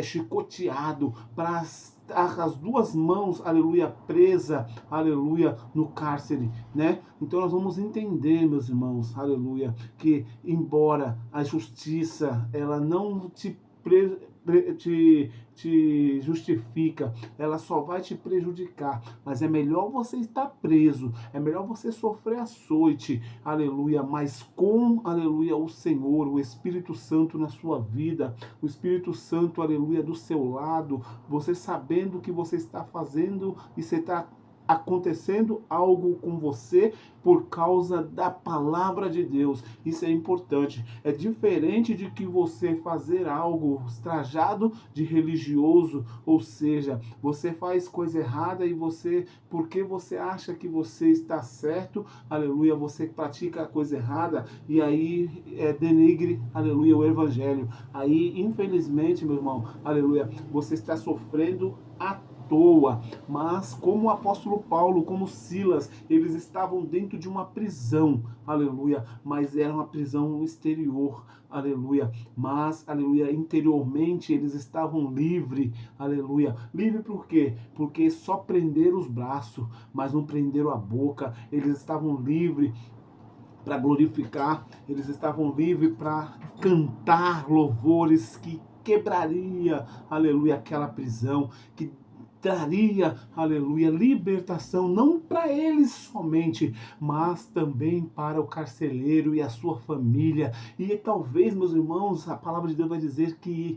chicoteado, para as duas mãos, aleluia, presa, aleluia, no cárcere, né? Então nós vamos entender, meus irmãos, aleluia, que embora a justiça, ela não te justifica, ela só vai te prejudicar, mas é melhor você estar preso, é melhor você sofrer açoite, aleluia, mas com, aleluia, o Senhor, o Espírito Santo na sua vida, o Espírito Santo, aleluia, do seu lado, você sabendo o que você está fazendo e você está acontecendo algo com você por causa da palavra de Deus. Isso é importante. É diferente de que você fazer algo trajado de religioso, ou seja, você faz coisa errada e você, porque você acha que você está certo, aleluia, você pratica a coisa errada e aí denigre, aleluia, o evangelho. Aí, infelizmente, meu irmão, aleluia, você está sofrendo a toa. Mas como o apóstolo Paulo, como Silas, eles estavam dentro de uma prisão, aleluia, mas era uma prisão exterior, aleluia, mas, aleluia, interiormente eles estavam livres, aleluia. Livre por quê? Porque só prenderam os braços, mas não prenderam a boca. Eles estavam livres para glorificar, eles estavam livres para cantar louvores que quebraria, aleluia, aquela prisão, que traria, aleluia, libertação, não para eles somente, mas também para o carcereiro e a sua família. E talvez, meus irmãos, a palavra de Deus vai dizer que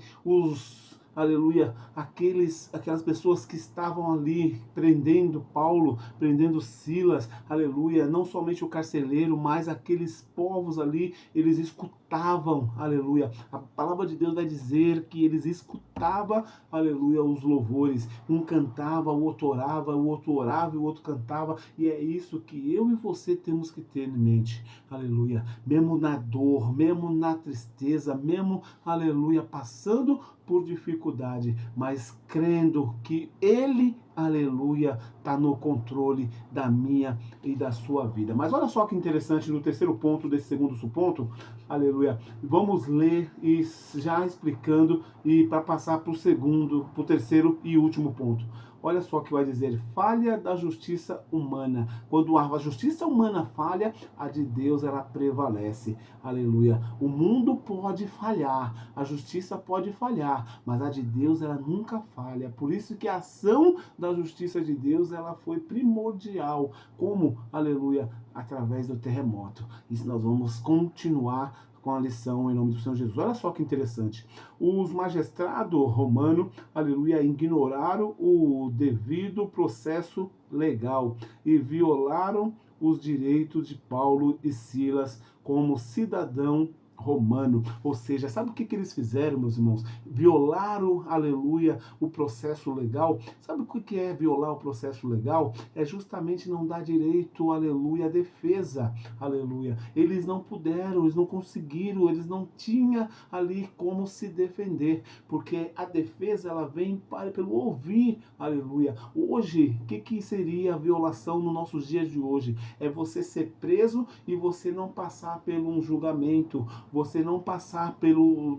aleluia, aquelas pessoas que estavam ali prendendo Paulo, prendendo Silas, aleluia, não somente o carcereiro, mas aqueles povos ali, eles escutavam, aleluia. A palavra de Deus vai dizer que eles escutavam, aleluia, os louvores. Um cantava, o outro orava e o outro cantava. E é isso que eu e você temos que ter em mente, aleluia. Mesmo na dor, mesmo na tristeza, mesmo, aleluia, passando por dificuldade, mas crendo que Ele, aleluia, está no controle da minha e da sua vida. Mas olha só que interessante no terceiro ponto desse segundo ponto, aleluia. Vamos ler e já explicando e para passar para o terceiro e último ponto. Olha só o que vai dizer: falha da justiça humana. Quando a justiça humana falha, a de Deus ela prevalece. Aleluia. O mundo pode falhar, a justiça pode falhar, mas a de Deus ela nunca falha. Por isso que a ação da justiça de Deus ela foi primordial. Como, aleluia, através do terremoto. Isso nós vamos continuar com a lição em nome do Senhor Jesus. Olha só que interessante. Os magistrados romanos, aleluia, ignoraram o devido processo legal e violaram os direitos de Paulo e Silas como cidadão romano. Ou seja, sabe o que eles fizeram, meus irmãos? Violaram, aleluia, o processo legal. Sabe o que é violar o processo legal? É justamente não dar direito, aleluia, à defesa, aleluia. Eles não puderam, eles não conseguiram, eles não tinham ali como se defender, porque a defesa ela vem pelo ouvir, aleluia. Hoje, o que seria a violação nos nossos dias de hoje? É você ser preso e você não passar por um julgamento, você não passar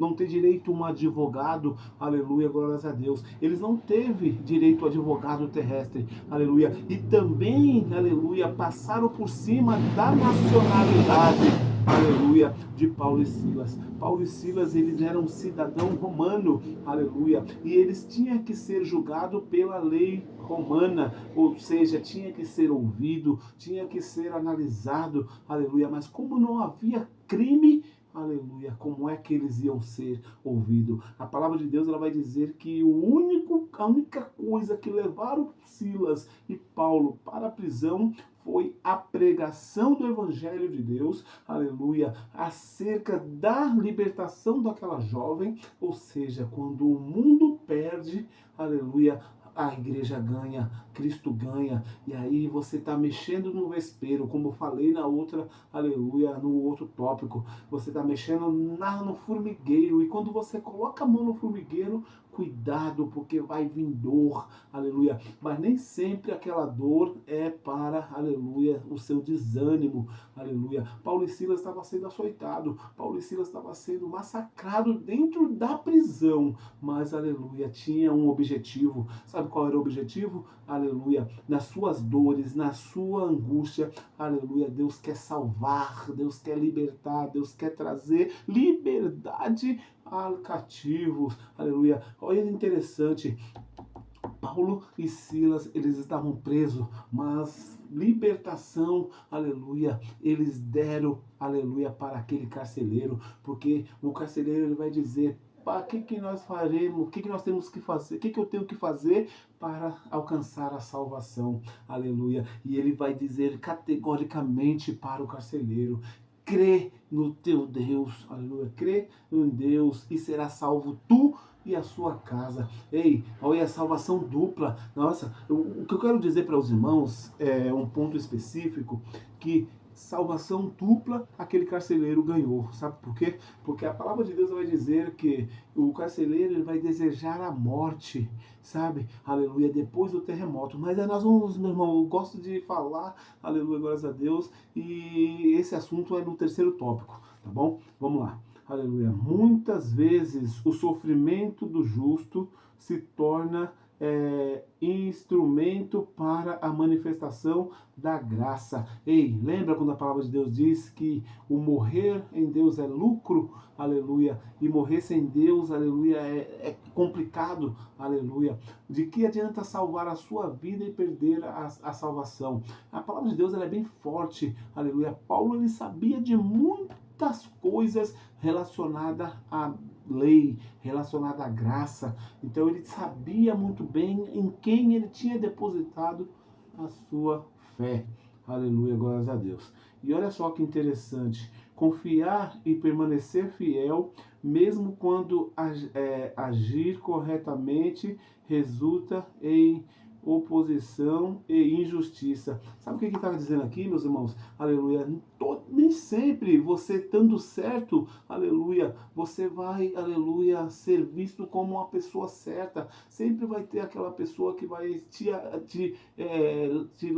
não ter direito a um advogado, aleluia, glórias a Deus. Eles não teve direito a advogado terrestre, aleluia. E também, aleluia, passaram por cima da nacionalidade, aleluia, de Paulo e Silas. Paulo e Silas, eles eram cidadão romano, aleluia, e eles tinham que ser julgados pela lei romana, ou seja, tinha que ser ouvido, tinha que ser analisado, aleluia, mas como não havia crime, aleluia, como é que eles iam ser ouvidos? A palavra de Deus ela vai dizer que a única coisa que levaram Silas e Paulo para a prisão foi a pregação do Evangelho de Deus, aleluia, acerca da libertação daquela jovem, ou seja, quando o mundo perde, aleluia, a igreja ganha, Cristo ganha, e aí você está mexendo no vespeiro, como eu falei na outra, aleluia, no outro tópico, você está mexendo no formigueiro, e quando você coloca a mão no formigueiro, cuidado, porque vai vir dor, aleluia, mas nem sempre aquela dor é para, aleluia, o seu desânimo, aleluia. Paulo e Silas estavam sendo açoitados, Paulo e Silas estavam sendo massacrados dentro da prisão, mas, aleluia, tinha um objetivo. Sabe qual era o objetivo? Aleluia, nas suas dores, na sua angústia, aleluia, Deus quer salvar, Deus quer libertar, Deus quer trazer liberdade a cativos, aleluia. Olha que interessante, Paulo e Silas, eles estavam presos, mas libertação, aleluia, eles deram, aleluia, para aquele carcereiro, porque o carcereiro ele vai dizer, o que que nós faremos, o que que nós temos que fazer, o que que eu tenho que fazer para alcançar a salvação, aleluia. E ele vai dizer categoricamente para o carcereiro: crê no teu Deus, aleluia, crê em Deus e será salvo tu e a sua casa. Ei, olha a salvação dupla. Nossa, o que eu quero dizer para os irmãos é um ponto específico que salvação dupla aquele carcereiro ganhou. Sabe por quê? Porque a palavra de Deus vai dizer que o carcereiro ele vai desejar a morte, sabe? Aleluia, depois do terremoto. Mas aí nós vamos, meu irmão, eu gosto de falar, aleluia, glórias a Deus, e esse assunto é no terceiro tópico, tá bom? Vamos lá. Aleluia. Muitas vezes o sofrimento do justo se torna instrumento para a manifestação da graça. Ei, lembra quando a palavra de Deus diz que o morrer em Deus é lucro? Aleluia. E morrer sem Deus, aleluia, é complicado. Aleluia. De que adianta salvar a sua vida e perder a salvação? A palavra de Deus ela é bem forte. Aleluia. Paulo ele sabia de muitas coisas relacionadas à lei, relacionada à graça. Então ele sabia muito bem em quem ele tinha depositado a sua fé. Aleluia, glórias a Deus. E olha só que interessante, confiar e permanecer fiel, mesmo quando agir corretamente resulta em oposição e injustiça. Sabe o que ele estava dizendo aqui, meus irmãos? Aleluia. Nem sempre você estando certo, aleluia, você vai, aleluia, ser visto como uma pessoa certa. Sempre vai ter aquela pessoa que vai te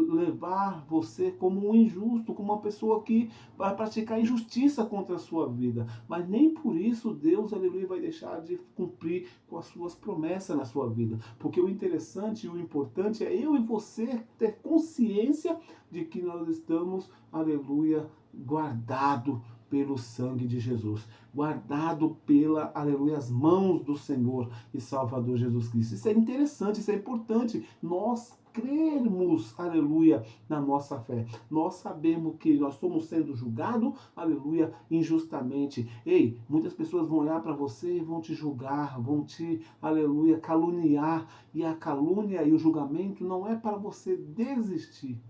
levar você como um injusto, como uma pessoa que vai praticar injustiça contra a sua vida. Mas nem por isso Deus, aleluia, vai deixar de cumprir com as suas promessas na sua vida. Porque o interessante e o importante é eu e você ter consciência de que nós estamos, aleluia, guardado pelo sangue de Jesus, guardado pela, aleluia, as mãos do Senhor e Salvador Jesus Cristo. Isso é interessante, isso é importante. Nós crermos, aleluia, na nossa fé. Nós sabemos que nós estamos sendo julgados, aleluia, injustamente. Ei, muitas pessoas vão olhar para você e vão te julgar, vão te, aleluia, caluniar. E a calúnia e o julgamento não é para você desistir,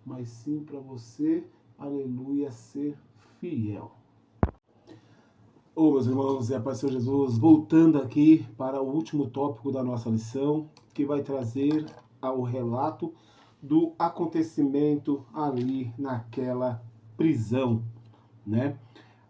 mas sim para você, aleluia, ser fiel. Meus irmãos, e a paz do Senhor Jesus, voltando aqui para o último tópico da nossa lição, que vai trazer ao relato do acontecimento ali naquela prisão, né?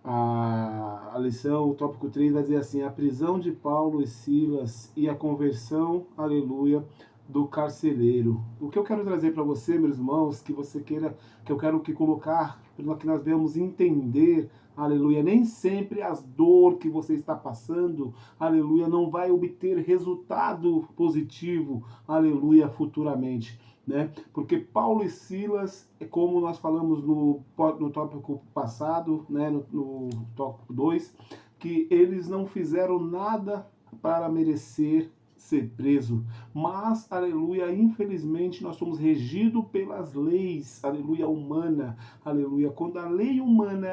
A lição, o tópico 3 vai dizer assim: a prisão de Paulo e Silas e a conversão, aleluia, do carcereiro. O que eu quero trazer para você, meus irmãos, que você queira, que eu quero que colocar, para que nós devemos entender, aleluia, nem sempre as dor que você está passando, aleluia, não vai obter resultado positivo, aleluia, futuramente. Né? Porque Paulo e Silas, como nós falamos no tópico passado, né? no tópico 2, que eles não fizeram nada para merecer ser preso, mas, aleluia, infelizmente nós somos regidos pelas leis, aleluia, humana, aleluia, quando a lei humana,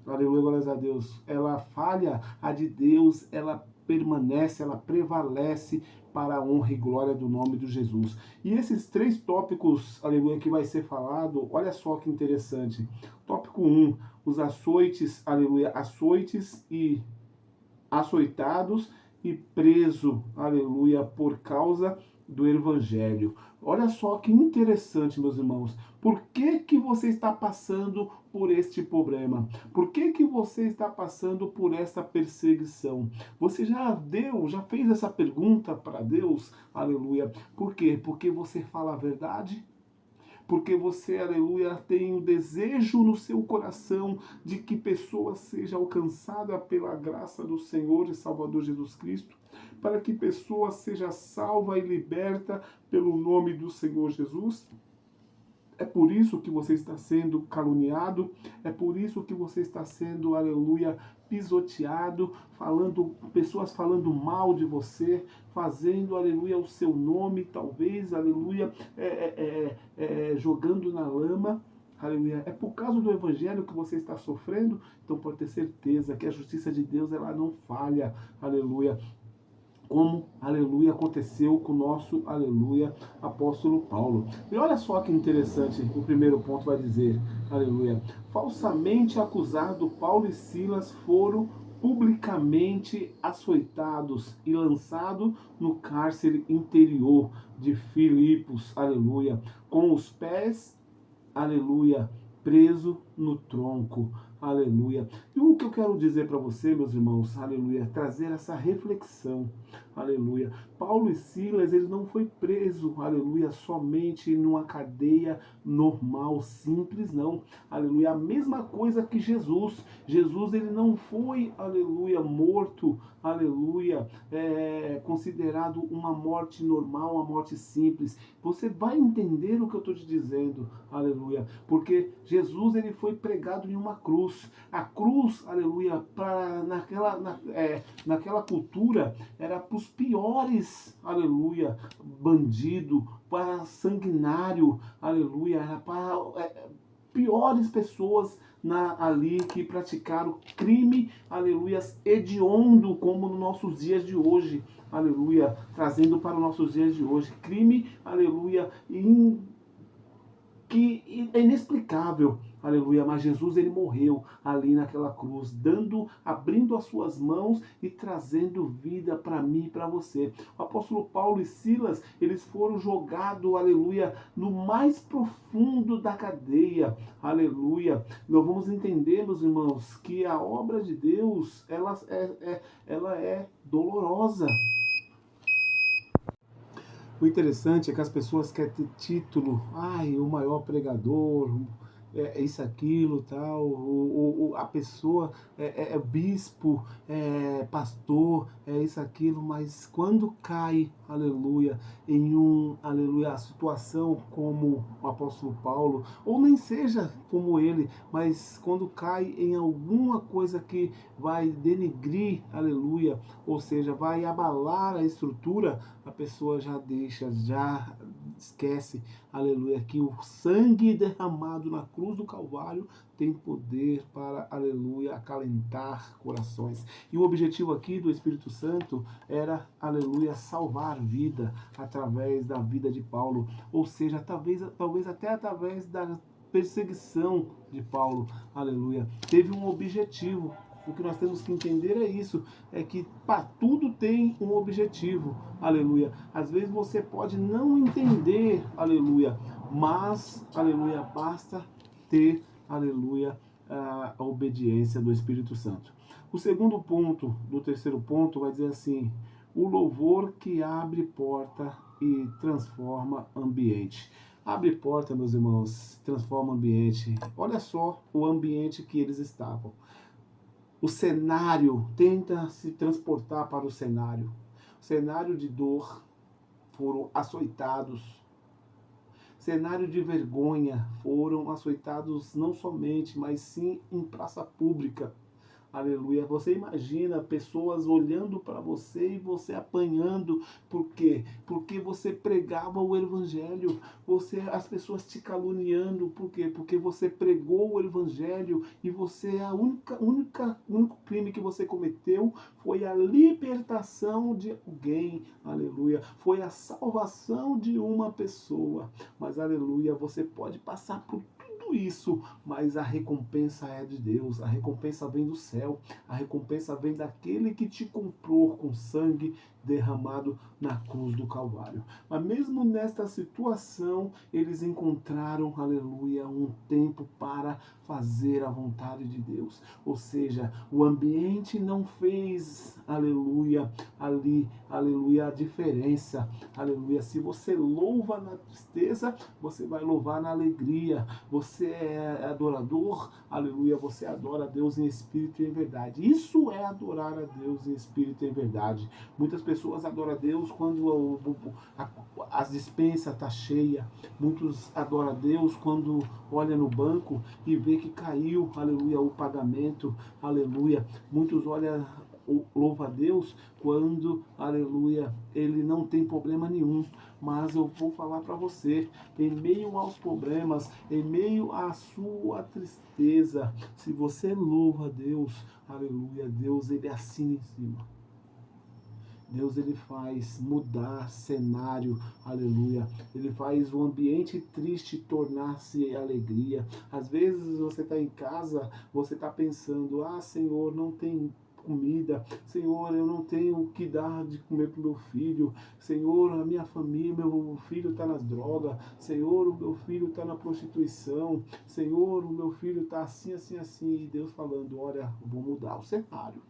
aleluia, glórias a Deus, ela falha, a de Deus, ela permanece, ela prevalece para a honra e glória do nome de Jesus. E esses 3 tópicos, aleluia, que vai ser falado, olha só que interessante. Tópico 1, os açoites, aleluia, açoites e açoitados e preso, aleluia, por causa do Evangelho. Olha só que interessante, meus irmãos. Por que que você está passando por este problema? Por que que você está passando por essa perseguição? Você já fez essa pergunta para Deus? Aleluia. Por quê? Porque você fala a verdade? Porque você, aleluia, tem o desejo no seu coração de que pessoa seja alcançada pela graça do Senhor e Salvador Jesus Cristo, para que pessoa seja salva e liberta pelo nome do Senhor Jesus? É por isso que você está sendo caluniado, é por isso que você está sendo, aleluia, pisoteado, pessoas falando mal de você, fazendo, aleluia, o seu nome, talvez, aleluia, jogando na lama. aleluia, é por causa do evangelho que você está sofrendo, então pode ter certeza que a justiça de Deus, ela não falha, aleluia, como, aleluia, aconteceu com o nosso, aleluia, apóstolo Paulo. E olha só que interessante, o primeiro ponto vai dizer, aleluia, falsamente acusado, Paulo e Silas foram publicamente açoitados e lançados no cárcere interior de Filipos, aleluia, com os pés, aleluia, preso no tronco, aleluia. E o que eu quero dizer para você, meus irmãos, aleluia, trazer essa reflexão, aleluia. Paulo e Silas, eles não foi preso, aleluia, somente numa cadeia normal, simples, não, aleluia. A mesma coisa que Jesus. Jesus, ele não foi, aleluia, morto, aleluia, considerado uma morte normal, uma morte simples. Você vai entender o que eu estou te dizendo, aleluia, porque Jesus, ele foi pregado em uma cruz. A cruz, aleluia, naquela cultura era para os piores, aleluia, bandido, para sanguinário, aleluia, era para piores pessoas ali que praticaram crime, aleluia, hediondo, como nos nossos dias de hoje, aleluia, trazendo para os nossos dias de hoje, crime, aleluia, que é inexplicável, aleluia, mas Jesus, ele morreu ali naquela cruz, abrindo as suas mãos e trazendo vida para mim e para você. O apóstolo Paulo e Silas, eles foram jogados, aleluia, no mais profundo da cadeia, aleluia. Nós vamos entender, meus irmãos, que a obra de Deus, ela é dolorosa. O interessante é que as pessoas querem ter título, o maior pregador, isso, aquilo, tal, a pessoa é bispo, é pastor, é isso, aquilo, mas quando cai, aleluia, aleluia, a situação como o apóstolo Paulo, ou nem seja como ele, mas quando cai em alguma coisa que vai denigrir, aleluia, ou seja, vai abalar a estrutura, a pessoa já deixa, já esquece, aleluia, que o sangue derramado na cruz do Calvário tem poder para, aleluia, acalentar corações. E o objetivo aqui do Espírito Santo era, aleluia, salvar vida através da vida de Paulo, ou seja, talvez até através da perseguição de Paulo, aleluia, teve um objetivo. O que nós temos que entender é isso, é que para tudo tem um objetivo, aleluia. Às vezes você pode não entender, aleluia, mas, aleluia, basta ter, aleluia, a obediência do Espírito Santo. O segundo ponto, do terceiro ponto, vai dizer assim, o louvor que abre porta e transforma ambiente. Abre porta, meus irmãos, transforma ambiente. Olha só o ambiente que eles estavam. O cenário, tenta se transportar para o cenário. Cenário de dor, foram açoitados. Cenário de vergonha, foram açoitados não somente, mas sim em praça pública. Aleluia. Você imagina pessoas olhando para você e você apanhando. Por quê? Porque você pregava o evangelho. As pessoas te caluniando. Por quê? Porque você pregou o evangelho e você, único crime que você cometeu foi a libertação de alguém. Aleluia. Foi a salvação de uma pessoa. Mas, aleluia, você pode passar por isso, mas a recompensa é de Deus, a recompensa vem do céu, a recompensa vem daquele que te comprou com sangue derramado na cruz do Calvário. Mas mesmo nesta situação, eles encontraram, aleluia, um tempo para fazer a vontade de Deus. Ou seja, o ambiente não fez, aleluia, ali, aleluia, a diferença. Aleluia. Se você louva na tristeza, você vai louvar na alegria. Você é adorador, aleluia, você adora a Deus em espírito e em verdade. Isso é adorar a Deus em espírito e em verdade. Muitas pessoas adoram a Deus quando as dispensas estão cheias. Muitos adoram a Deus quando olha no banco e vê que caiu, aleluia, o pagamento, aleluia. Muitos louva a Deus quando, aleluia, ele não tem problema nenhum. mas eu vou falar para você, em meio aos problemas, em meio à sua tristeza, se você louva a Deus, aleluia, Deus ele assina em cima. Deus ele faz mudar cenário, aleluia. Ele faz o ambiente triste tornar-se alegria. Às vezes você está em casa, você está pensando, ah Senhor, não tem comida, Senhor, eu não tenho o que dar de comer para o meu filho, Senhor, a minha família, meu filho está nas drogas, Senhor, o meu filho está na prostituição, Senhor, o meu filho está assim, assim, assim, e Deus falando, olha, eu vou mudar o cenário.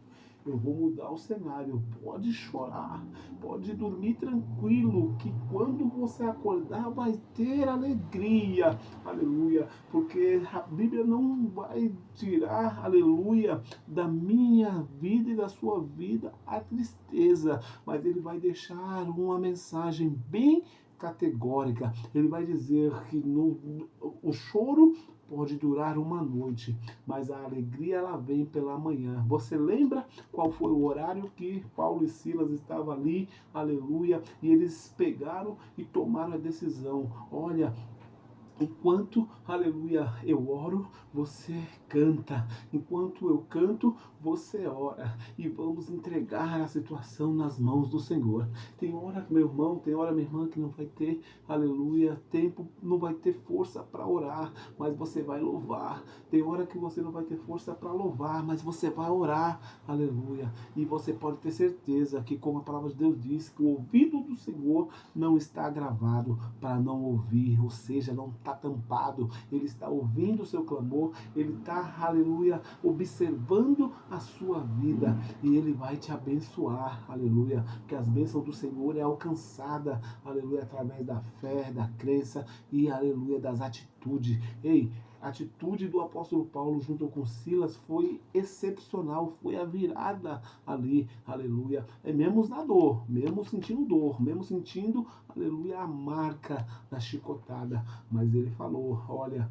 Eu vou mudar o cenário. Pode chorar, pode dormir tranquilo, que quando você acordar vai ter alegria, aleluia, porque a Bíblia não vai tirar, aleluia, da minha vida e da sua vida a tristeza, mas ele vai deixar uma mensagem bem categórica. Ele vai dizer que o choro pode durar uma noite, mas a alegria ela vem pela manhã. Você lembra qual foi o horário que Paulo e Silas estavam ali, aleluia, e eles pegaram e tomaram a decisão. Olha, enquanto, aleluia, eu oro, você canta. Enquanto eu canto, você ora. E vamos entregar a situação nas mãos do Senhor. Tem hora, meu irmão, tem hora, minha irmã, que não vai ter, aleluia, tempo, não vai ter força para orar, mas você vai louvar. Tem hora que você não vai ter força para louvar, mas você vai orar, aleluia. E você pode ter certeza que, como a palavra de Deus diz, que o ouvido do Senhor não está gravado para não ouvir, ou seja, não está tampado, ele está ouvindo o seu clamor, ele está, aleluia, observando a sua vida e ele vai te abençoar, aleluia, que as bênçãos do Senhor é alcançada, aleluia, através da fé, da crença e, aleluia, das atitudes. Ei, a atitude do apóstolo Paulo junto com Silas foi excepcional, foi a virada ali, aleluia. É mesmo na dor, mesmo sentindo, aleluia, a marca da chicotada. Mas ele falou, olha,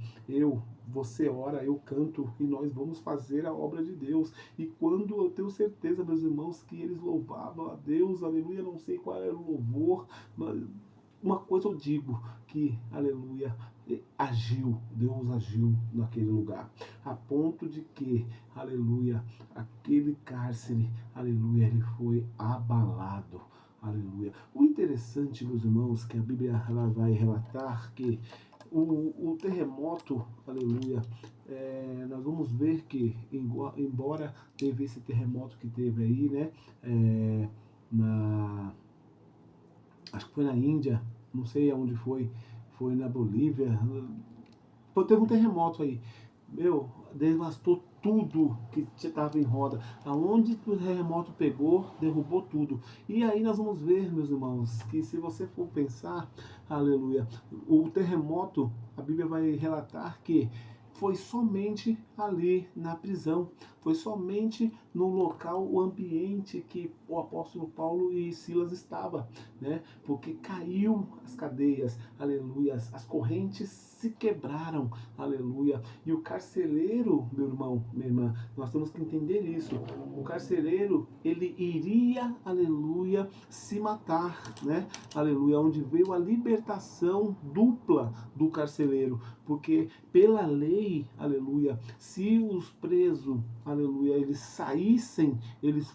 você ora, eu canto e nós vamos fazer a obra de Deus. E quando eu tenho certeza, meus irmãos, que eles louvavam a Deus, aleluia, não sei qual era o louvor, mas uma coisa eu digo, que, aleluia, Deus agiu naquele lugar, a ponto de que, aleluia, aquele cárcere, aleluia, ele foi abalado, aleluia. O interessante, meus irmãos, que a Bíblia ela vai relatar que o terremoto, aleluia, nós vamos ver que, embora teve esse terremoto que teve aí, né, acho que foi na Índia, não sei aonde foi na Bolívia, teve um terremoto aí, meu, devastou tudo que estava em roda, aonde o terremoto pegou, derrubou tudo. E aí nós vamos ver, meus irmãos, que se você for pensar, aleluia, o terremoto, a Bíblia vai relatar que foi somente ali na prisão, foi somente no local, o ambiente que o apóstolo Paulo e Silas estavam, né? Porque caiu as cadeias, aleluia, as correntes se quebraram, aleluia. E o carcereiro, meu irmão, minha irmã, nós temos que entender isso. O carcereiro, ele iria, aleluia, se matar, né? Aleluia, onde veio a libertação dupla do carcereiro, porque pela lei, aleluia, se os presos, aleluia, eles saíssem, eles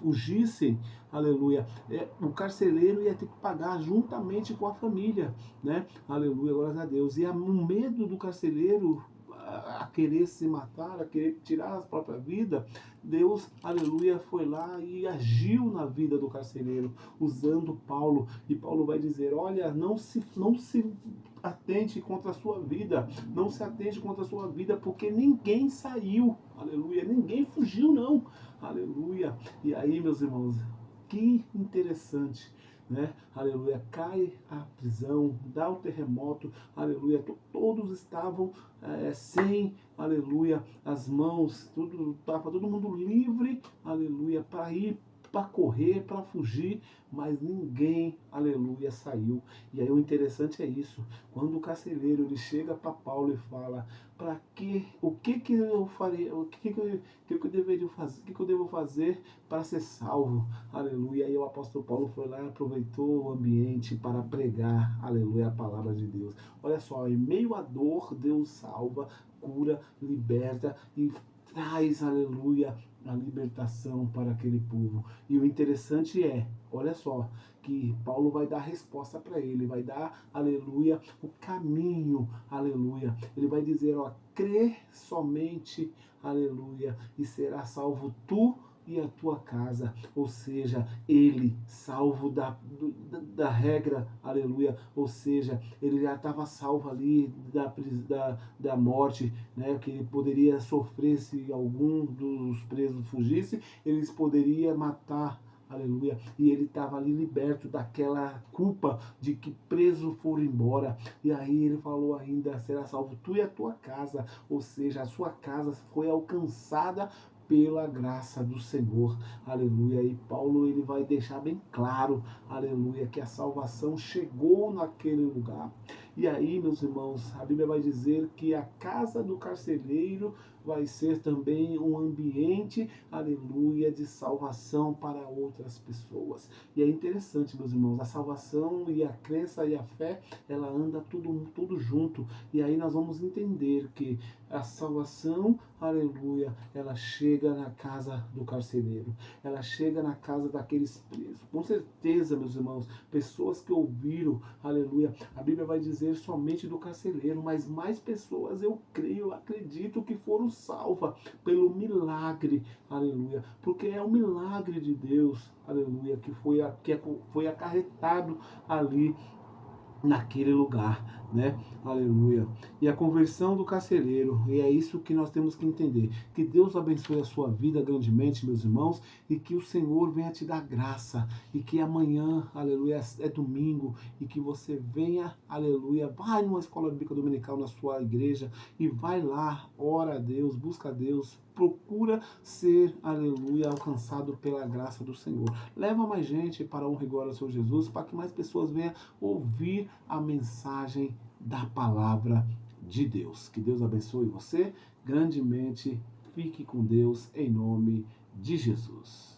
fugissem, aleluia, o carcereiro ia ter que pagar juntamente com a família, né? Aleluia, glórias a Deus. E o medo do carcereiro a querer se matar, a querer tirar a própria vida, Deus, aleluia, foi lá e agiu na vida do carcereiro, usando Paulo. E Paulo vai dizer, olha, não se atente contra a sua vida, não se atente contra a sua vida, porque ninguém saiu, aleluia, ninguém fugiu não, aleluia. E aí, meus irmãos, que interessante, né? Aleluia, cai a prisão, dá o terremoto, aleluia, todos estavam sem, aleluia, as mãos, tudo, estava todo mundo livre, aleluia, para ir para correr, para fugir, mas ninguém, aleluia, saiu. E aí o interessante é isso, quando o carcereiro ele chega para Paulo e fala, para que, o que eu faria, que eu deveria fazer, o que eu devo fazer para ser salvo, aleluia. E aí o apóstolo Paulo foi lá e aproveitou o ambiente para pregar, aleluia, a palavra de Deus. Olha só, em meio à dor, Deus salva, cura, liberta e traz, aleluia, a libertação para aquele povo. E o interessante é, olha só, que Paulo vai dar a resposta para ele, vai dar, aleluia, o caminho, aleluia. Ele vai dizer, ó, crê somente, aleluia, e será salvo tu e a tua casa, ou seja, ele salvo da regra, aleluia, ou seja, ele já estava salvo ali da morte, né, que ele poderia sofrer se algum dos presos fugisse, eles poderiam matar, aleluia, e ele estava ali liberto daquela culpa de que preso foram embora, e aí ele falou ainda, será salvo tu e a tua casa, ou seja, a sua casa foi alcançada pela graça do Senhor, aleluia. E Paulo ele vai deixar bem claro, aleluia, que a salvação chegou naquele lugar. E aí, meus irmãos, a Bíblia vai dizer que a casa do carcereiro vai ser também um ambiente, aleluia, de salvação para outras pessoas. E é interessante, meus irmãos, a salvação e a crença e a fé, ela anda tudo junto. E aí nós vamos entender que a salvação, aleluia, ela chega na casa do carcereiro, ela chega na casa daqueles presos. Com certeza, meus irmãos, pessoas que ouviram, aleluia, a Bíblia vai dizer somente do carcereiro, mas mais pessoas, eu creio, eu acredito que foram salvas pelo milagre, aleluia, porque é o milagre de Deus, aleluia, que foi acarretado ali naquele lugar, né? Aleluia. E a conversão do carcereiro, e é isso que nós temos que entender. Que Deus abençoe a sua vida grandemente, meus irmãos, e que o Senhor venha te dar graça, e que amanhã, aleluia, é domingo, e que você venha, aleluia, vai numa escola bíblica dominical na sua igreja, e vai lá, ora a Deus, busca a Deus, procura ser, aleluia, alcançado pela graça do Senhor. Leva mais gente para a honra e glória ao Senhor Jesus, para que mais pessoas venham ouvir a mensagem da palavra de Deus. Que Deus abençoe você grandemente. Fique com Deus em nome de Jesus.